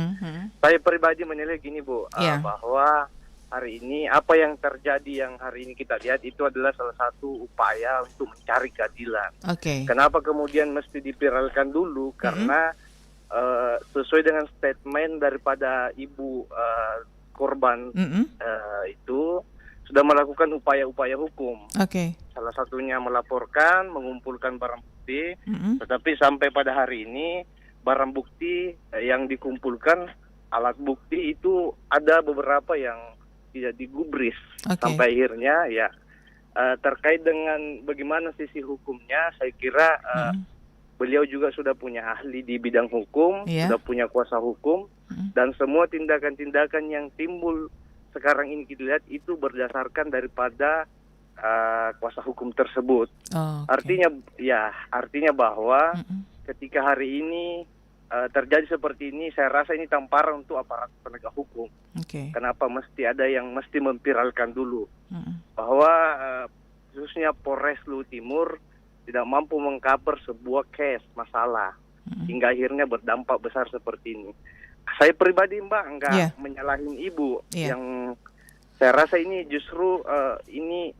Saya pribadi menilai gini Bu, bahwa hari ini apa yang terjadi yang hari ini kita lihat itu adalah salah satu upaya untuk mencari keadilan. Kenapa kemudian mesti dipiralkan dulu? Karena sesuai dengan statement daripada ibu korban itu sudah melakukan upaya-upaya hukum. Salah satunya melaporkan, mengumpulkan barang bukti, tetapi sampai pada hari ini barang bukti yang dikumpulkan, alat bukti itu ada beberapa yang tidak digubris. Sampai akhirnya ya terkait dengan bagaimana sisi hukumnya, saya kira beliau juga sudah punya ahli di bidang hukum, sudah punya kuasa hukum, dan semua tindakan-tindakan yang timbul sekarang ini kita lihat itu berdasarkan daripada kuasa hukum tersebut. Artinya bahwa ketika hari ini terjadi seperti ini, saya rasa ini tamparan untuk aparat penegak hukum. Kenapa mesti ada yang mesti memviralkan dulu? Bahwa khususnya Polres Luwu Timur tidak mampu mengcover sebuah case masalah hingga akhirnya berdampak besar seperti ini. Saya pribadi Mbak enggak menyalahin ibu, yang saya rasa ini justru ini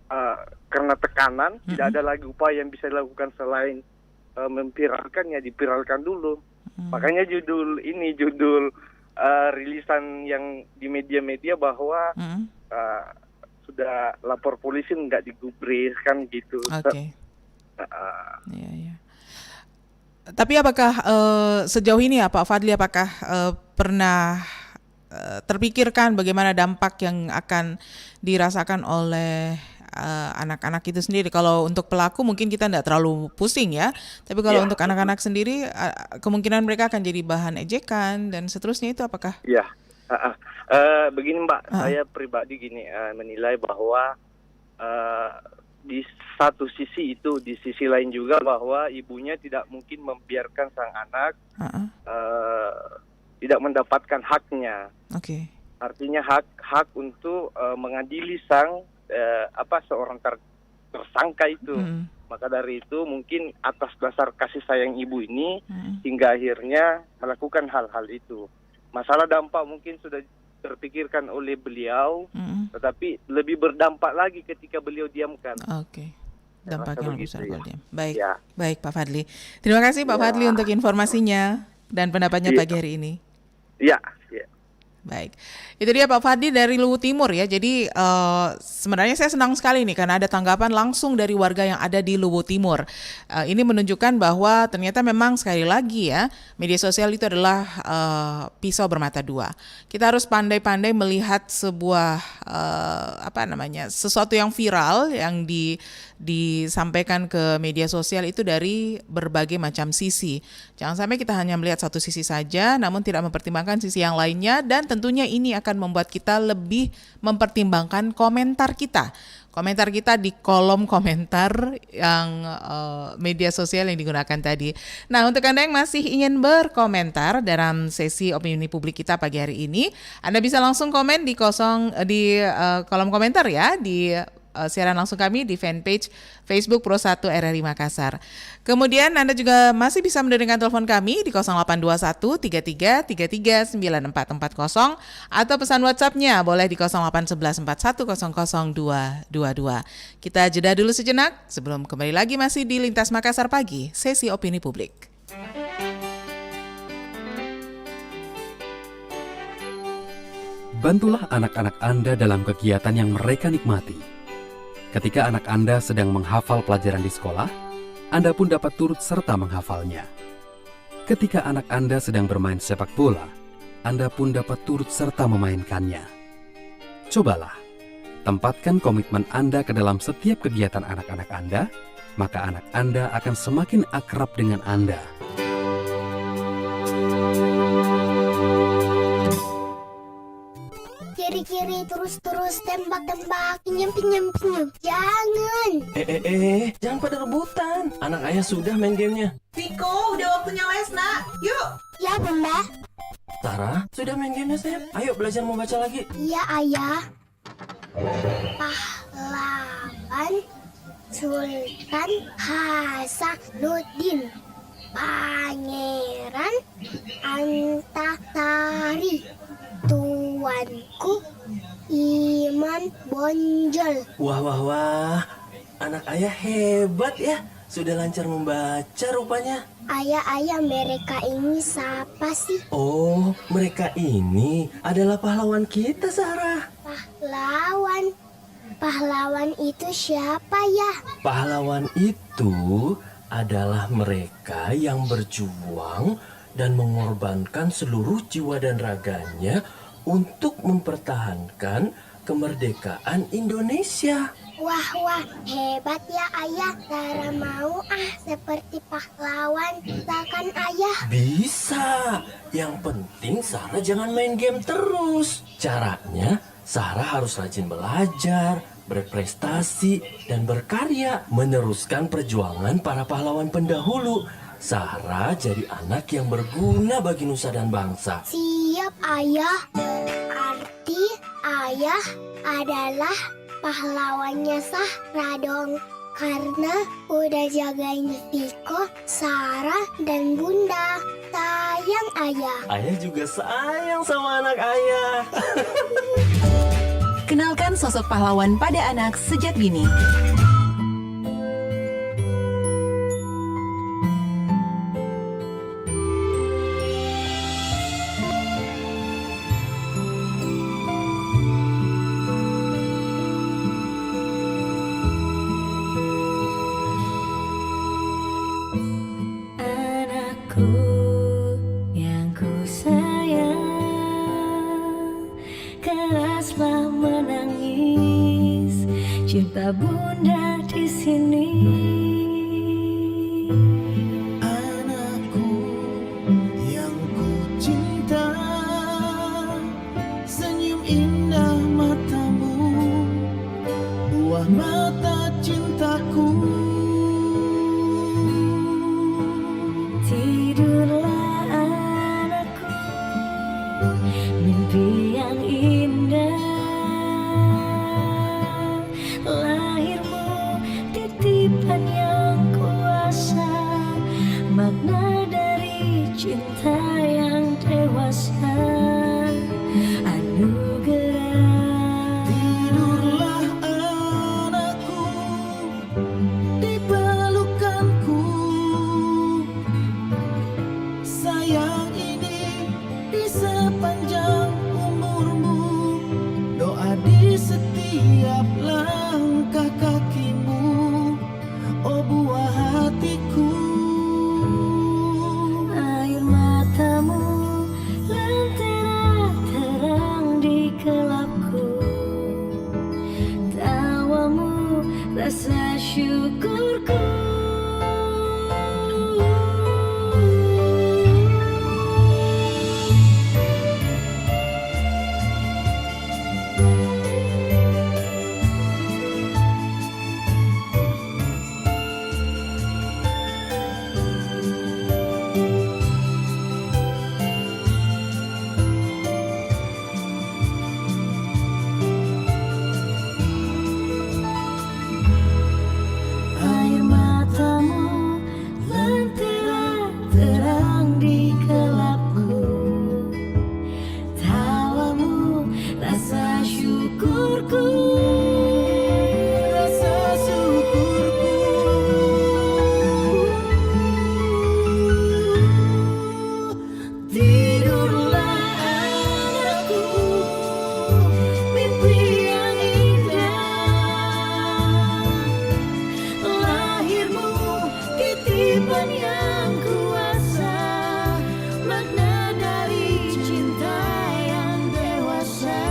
karena tekanan, tidak ada lagi upaya yang bisa dilakukan selain memviralkan, ya dipiralkan dulu. Makanya judul rilisan yang di media-media bahwa sudah lapor polisi nggak digubris kan gitu. Tapi apakah sejauh ini ya Pak Fadli, apakah pernah terpikirkan bagaimana dampak yang akan dirasakan oleh anak-anak itu sendiri? Kalau untuk pelaku mungkin kita tidak terlalu pusing ya, tapi kalau untuk anak-anak sendiri kemungkinan mereka akan jadi bahan ejekan dan seterusnya, itu apakah? Begini Mbak, saya pribadi gini menilai bahwa di satu sisi itu, di sisi lain juga bahwa ibunya tidak mungkin membiarkan sang anak tidak mendapatkan haknya. Artinya hak untuk mengadili sang seorang tersangka itu. Maka dari itu mungkin atas dasar kasih sayang ibu ini hingga akhirnya melakukan hal-hal itu. Masalah dampak mungkin sudah terpikirkan oleh beliau, tetapi lebih berdampak lagi ketika beliau diamkan. Dampaknya lebih besar kalau diam. Baik Pak Fadli. Terima kasih Pak Fadli untuk informasinya dan pendapatnya pagi hari ini. Baik, itu dia Pak Fadli dari Luwu Timur ya. Jadi sebenarnya saya senang sekali nih karena ada tanggapan langsung dari warga yang ada di Luwu Timur. Ini menunjukkan bahwa ternyata memang sekali lagi ya, media sosial itu adalah pisau bermata dua. Kita harus pandai-pandai melihat sebuah sesuatu yang viral yang disampaikan ke media sosial itu dari berbagai macam sisi. Jangan sampai kita hanya melihat satu sisi saja, namun tidak mempertimbangkan sisi yang lainnya, dan tentunya ini akan membuat kita lebih mempertimbangkan komentar kita di kolom komentar yang media sosial yang digunakan tadi. Nah, untuk Anda yang masih ingin berkomentar dalam sesi opini publik kita pagi hari ini, Anda bisa langsung komen di kolom komentar ya di siaran langsung kami di fanpage Facebook Pro 1 RRI Makassar. Kemudian Anda juga masih bisa mendengarkan telepon kami di 0821 33 33 9440 atau pesan WhatsApp-nya boleh di 0811 41 00222. Kita jeda dulu sejenak sebelum kembali lagi masih di Lintas Makassar Pagi, sesi opini publik. Bantulah anak-anak Anda dalam kegiatan yang mereka nikmati. Ketika anak Anda sedang menghafal pelajaran di sekolah, Anda pun dapat turut serta menghafalnya. Ketika anak Anda sedang bermain sepak bola, Anda pun dapat turut serta memainkannya. Cobalah, tempatkan komitmen Anda ke dalam setiap kegiatan anak-anak Anda, maka anak Anda akan semakin akrab dengan Anda. Kiri-kiri terus-terus tembak-tembak, pinjam. Jangan. Jangan pada rebutan. Anak ayah sudah main gamenya. Viko, udah waktunya les, Nak. Yuk. Ya, Bunda. Sarah, sudah main gamenya, sayang. Ayo belajar membaca lagi. Iya, Ayah. Pahlawan Sultan Hasanuddin, Pangeran Antasari, Tuanku Iman Bonjol. Wah. Anak ayah hebat ya. Sudah lancar membaca rupanya. Ayah, mereka ini siapa sih? Oh, mereka ini adalah pahlawan kita, Sarah. Pahlawan itu siapa ya? Pahlawan itu adalah mereka yang berjuang dan mengorbankan seluruh jiwa dan raganya untuk mempertahankan kemerdekaan Indonesia. Wah, hebat ya Ayah. Sarah mau seperti pahlawan. Misalkan Ayah. Bisa. Yang penting Sarah jangan main game terus. Caranya, Sarah harus rajin belajar, berprestasi, dan berkarya. Meneruskan perjuangan para pahlawan pendahulu. Sarah jadi anak yang berguna bagi nusa dan bangsa. Siap Ayah. Berarti Ayah adalah pahlawannya Sarah dong. Karena udah jagain Viko, Sarah, dan Bunda. Sayang Ayah. Ayah juga sayang sama anak ayah. Kenalkan sosok pahlawan pada anak sejak dini. Yang ku sayang, keraslah menangis, cinta Bunda di sini. Anakku yang ku cinta, senyum indah matamu, buah mata cintaku. Tidurlah anakku, mimpi yang indah. Lahirmu titipan yang kuasa, makna dari cinta yang dewasa. Anugerah. Tidurlah anakku, di pelukanku. Sayang ini di sepanjang umurmu, doa di setiap langkah kakimu, oh buah hatiku. Air matamu, lentera titipan yang kuasa, makna dari cinta yang dewasa,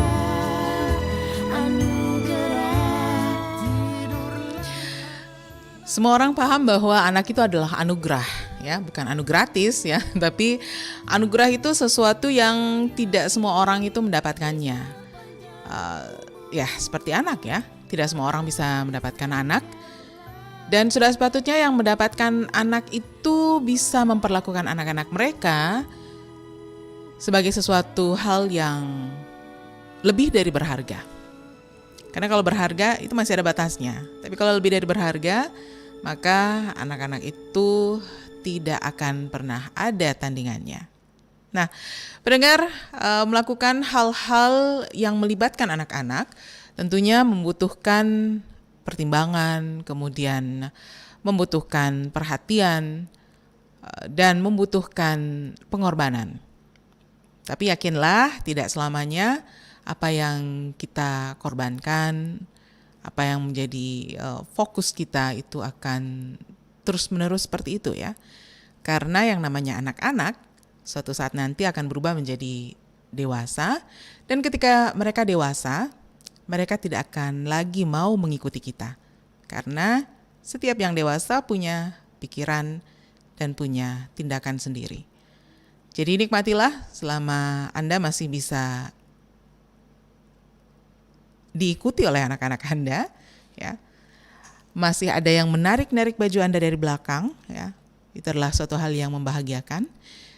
anugerah tidurlah. Semua orang paham bahwa anak itu adalah anugerah, ya, bukan anu gratis ya, tapi anugerah itu sesuatu yang tidak semua orang itu mendapatkannya. Ya, seperti anak ya, tidak semua orang bisa mendapatkan anak. Dan sudah sepatutnya yang mendapatkan anak itu bisa memperlakukan anak-anak mereka sebagai sesuatu hal yang lebih dari berharga. Karena kalau berharga itu masih ada batasnya. Tapi kalau lebih dari berharga, maka anak-anak itu tidak akan pernah ada tandingannya. Nah, pendengar, melakukan hal-hal yang melibatkan anak-anak tentunya membutuhkan pertimbangan, kemudian membutuhkan perhatian, dan membutuhkan pengorbanan. Tapi yakinlah tidak selamanya apa yang kita korbankan, apa yang menjadi fokus kita itu akan terus-menerus seperti itu ya. Karena yang namanya anak-anak suatu saat nanti akan berubah menjadi dewasa, dan ketika mereka dewasa, mereka tidak akan lagi mau mengikuti kita. Karena setiap yang dewasa punya pikiran dan punya tindakan sendiri. Jadi nikmatilah selama Anda masih bisa diikuti oleh anak-anak Anda, ya. Masih ada yang menarik-narik baju Anda dari belakang, ya. Itu adalah suatu hal yang membahagiakan,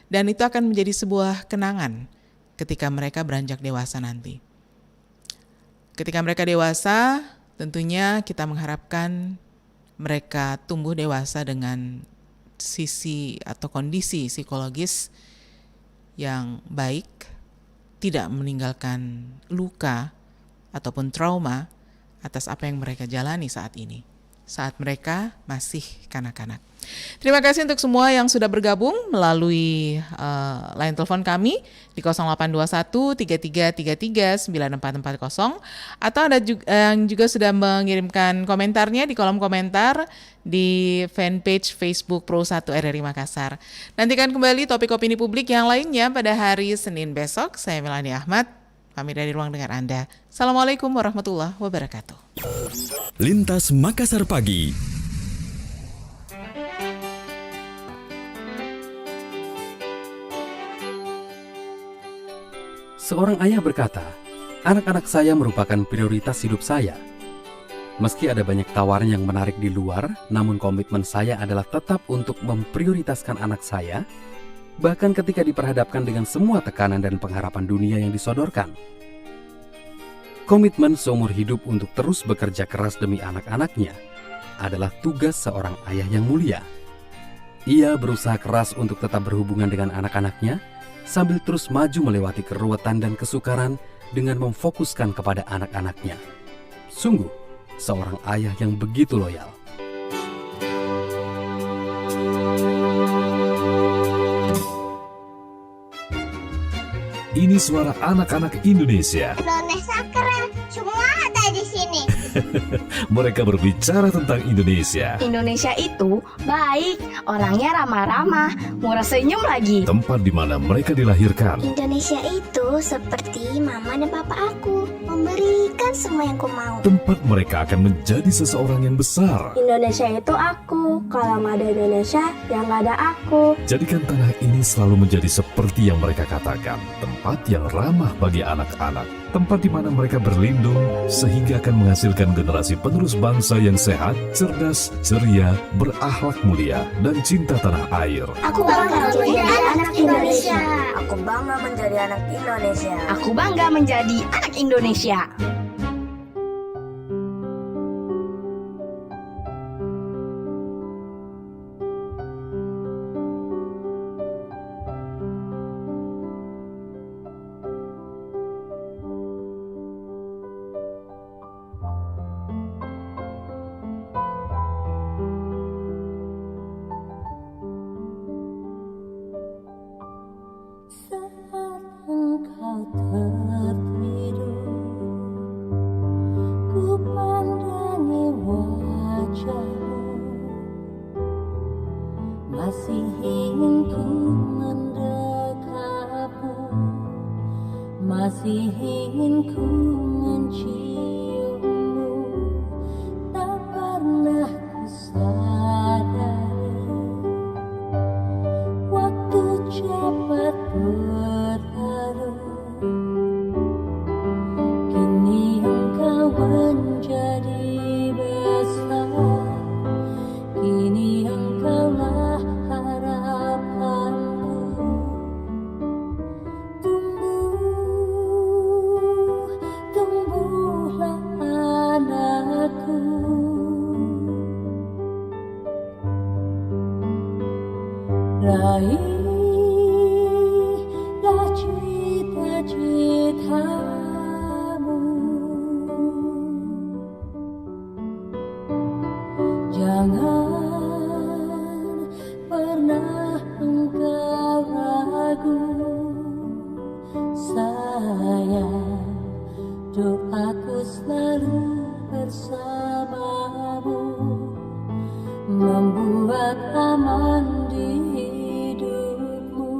dan itu akan menjadi sebuah kenangan ketika mereka beranjak dewasa nanti. Ketika mereka dewasa, tentunya kita mengharapkan mereka tumbuh dewasa dengan sisi atau kondisi psikologis yang baik, tidak meninggalkan luka ataupun trauma atas apa yang mereka jalani saat ini, saat mereka masih kanak-kanak. Terima kasih untuk semua yang sudah bergabung melalui line telepon kami di 0821 3333 9440, atau Anda yang juga sudah mengirimkan komentarnya di kolom komentar di fanpage Facebook Pro 1 RRI Makassar. Nantikan kembali topik opini publik yang lainnya pada hari Senin besok. Saya Melani Ahmad, pamit dari ruang dengar Anda. Assalamualaikum warahmatullahi wabarakatuh. Lintas Makassar Pagi. Seorang ayah berkata, anak-anak saya merupakan prioritas hidup saya. Meski ada banyak tawaran yang menarik di luar, namun komitmen saya adalah tetap untuk memprioritaskan anak saya, bahkan ketika diperhadapkan dengan semua tekanan dan pengharapan dunia yang disodorkan. Komitmen seumur hidup untuk terus bekerja keras demi anak-anaknya adalah tugas seorang ayah yang mulia. Ia berusaha keras untuk tetap berhubungan dengan anak-anaknya, sambil terus maju melewati keruwetan dan kesukaran dengan memfokuskan kepada anak-anaknya. Sungguh, seorang ayah yang begitu loyal. Ini suara anak-anak Indonesia. Indonesia keren, semua ada di sini. Mereka berbicara tentang Indonesia. Indonesia itu baik, orangnya ramah-ramah, murah senyum lagi. Tempat di mana mereka dilahirkan. Indonesia itu seperti mama dan papa aku, memberikan semua yang ku mau. Tempat mereka akan menjadi seseorang yang besar. Indonesia itu aku, kalau nggak ada Indonesia, ya nggak ada aku. Jadikan tanah ini selalu menjadi seperti yang mereka katakan, tempat yang ramah bagi anak-anak. Tempat di mana mereka berlindung sehingga akan menghasilkan generasi penerus bangsa yang sehat, cerdas, ceria, berakhlak mulia, dan cinta tanah air. Aku bangga menjadi anak Indonesia. Aku bangga menjadi anak Indonesia. Aku bangga menjadi anak Indonesia. Saat engkau tertidur Masih ingin ku mendekapmu, masih ingin ku menciummu. Tak pernah ku sadari waktu cepat berlalu. Kini engkau menjadi besar, kini engkaulah harapanku. Tumbuhlah anakku. Raihlah cita-citamu. Jangan pernah engkau ragu, sayang. Doaku selalu bersamamu, membuat aman di hidupmu.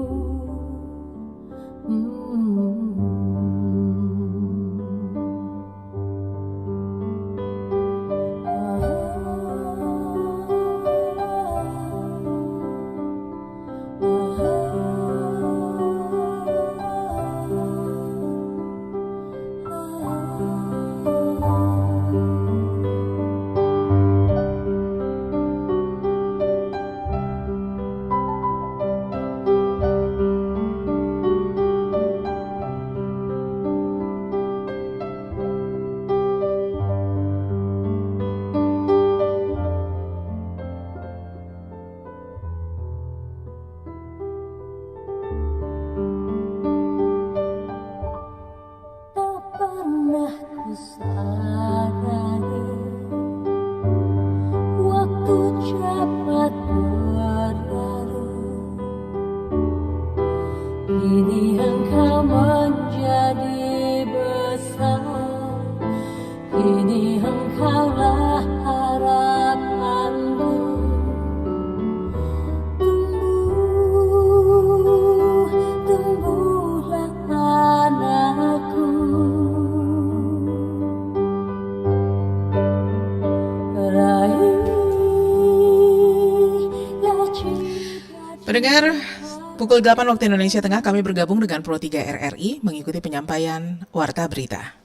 Tak pernah ku sadari waktu cepat berlalu. Kini engkau menjadi besar, kini engkaulah harapanku. Tumbuhlah anakku. Raihlah cita-citamu. Pendengar, pukul 8 waktu Indonesia Tengah kami bergabung dengan Pro 3 RRI mengikuti penyampaian Warta Berita.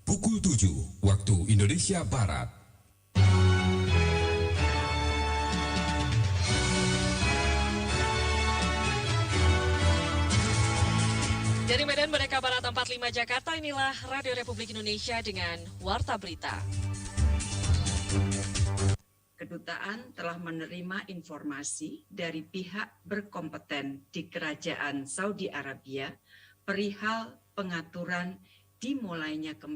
Pukul 7 waktu Indonesia Barat. Dari Medan Merdeka Barat 45 Jakarta, inilah Radio Republik Indonesia dengan Warta Berita. Kedutaan telah menerima informasi dari pihak berkompeten di Kerajaan Saudi Arabia perihal pengaturan dimulainya kembali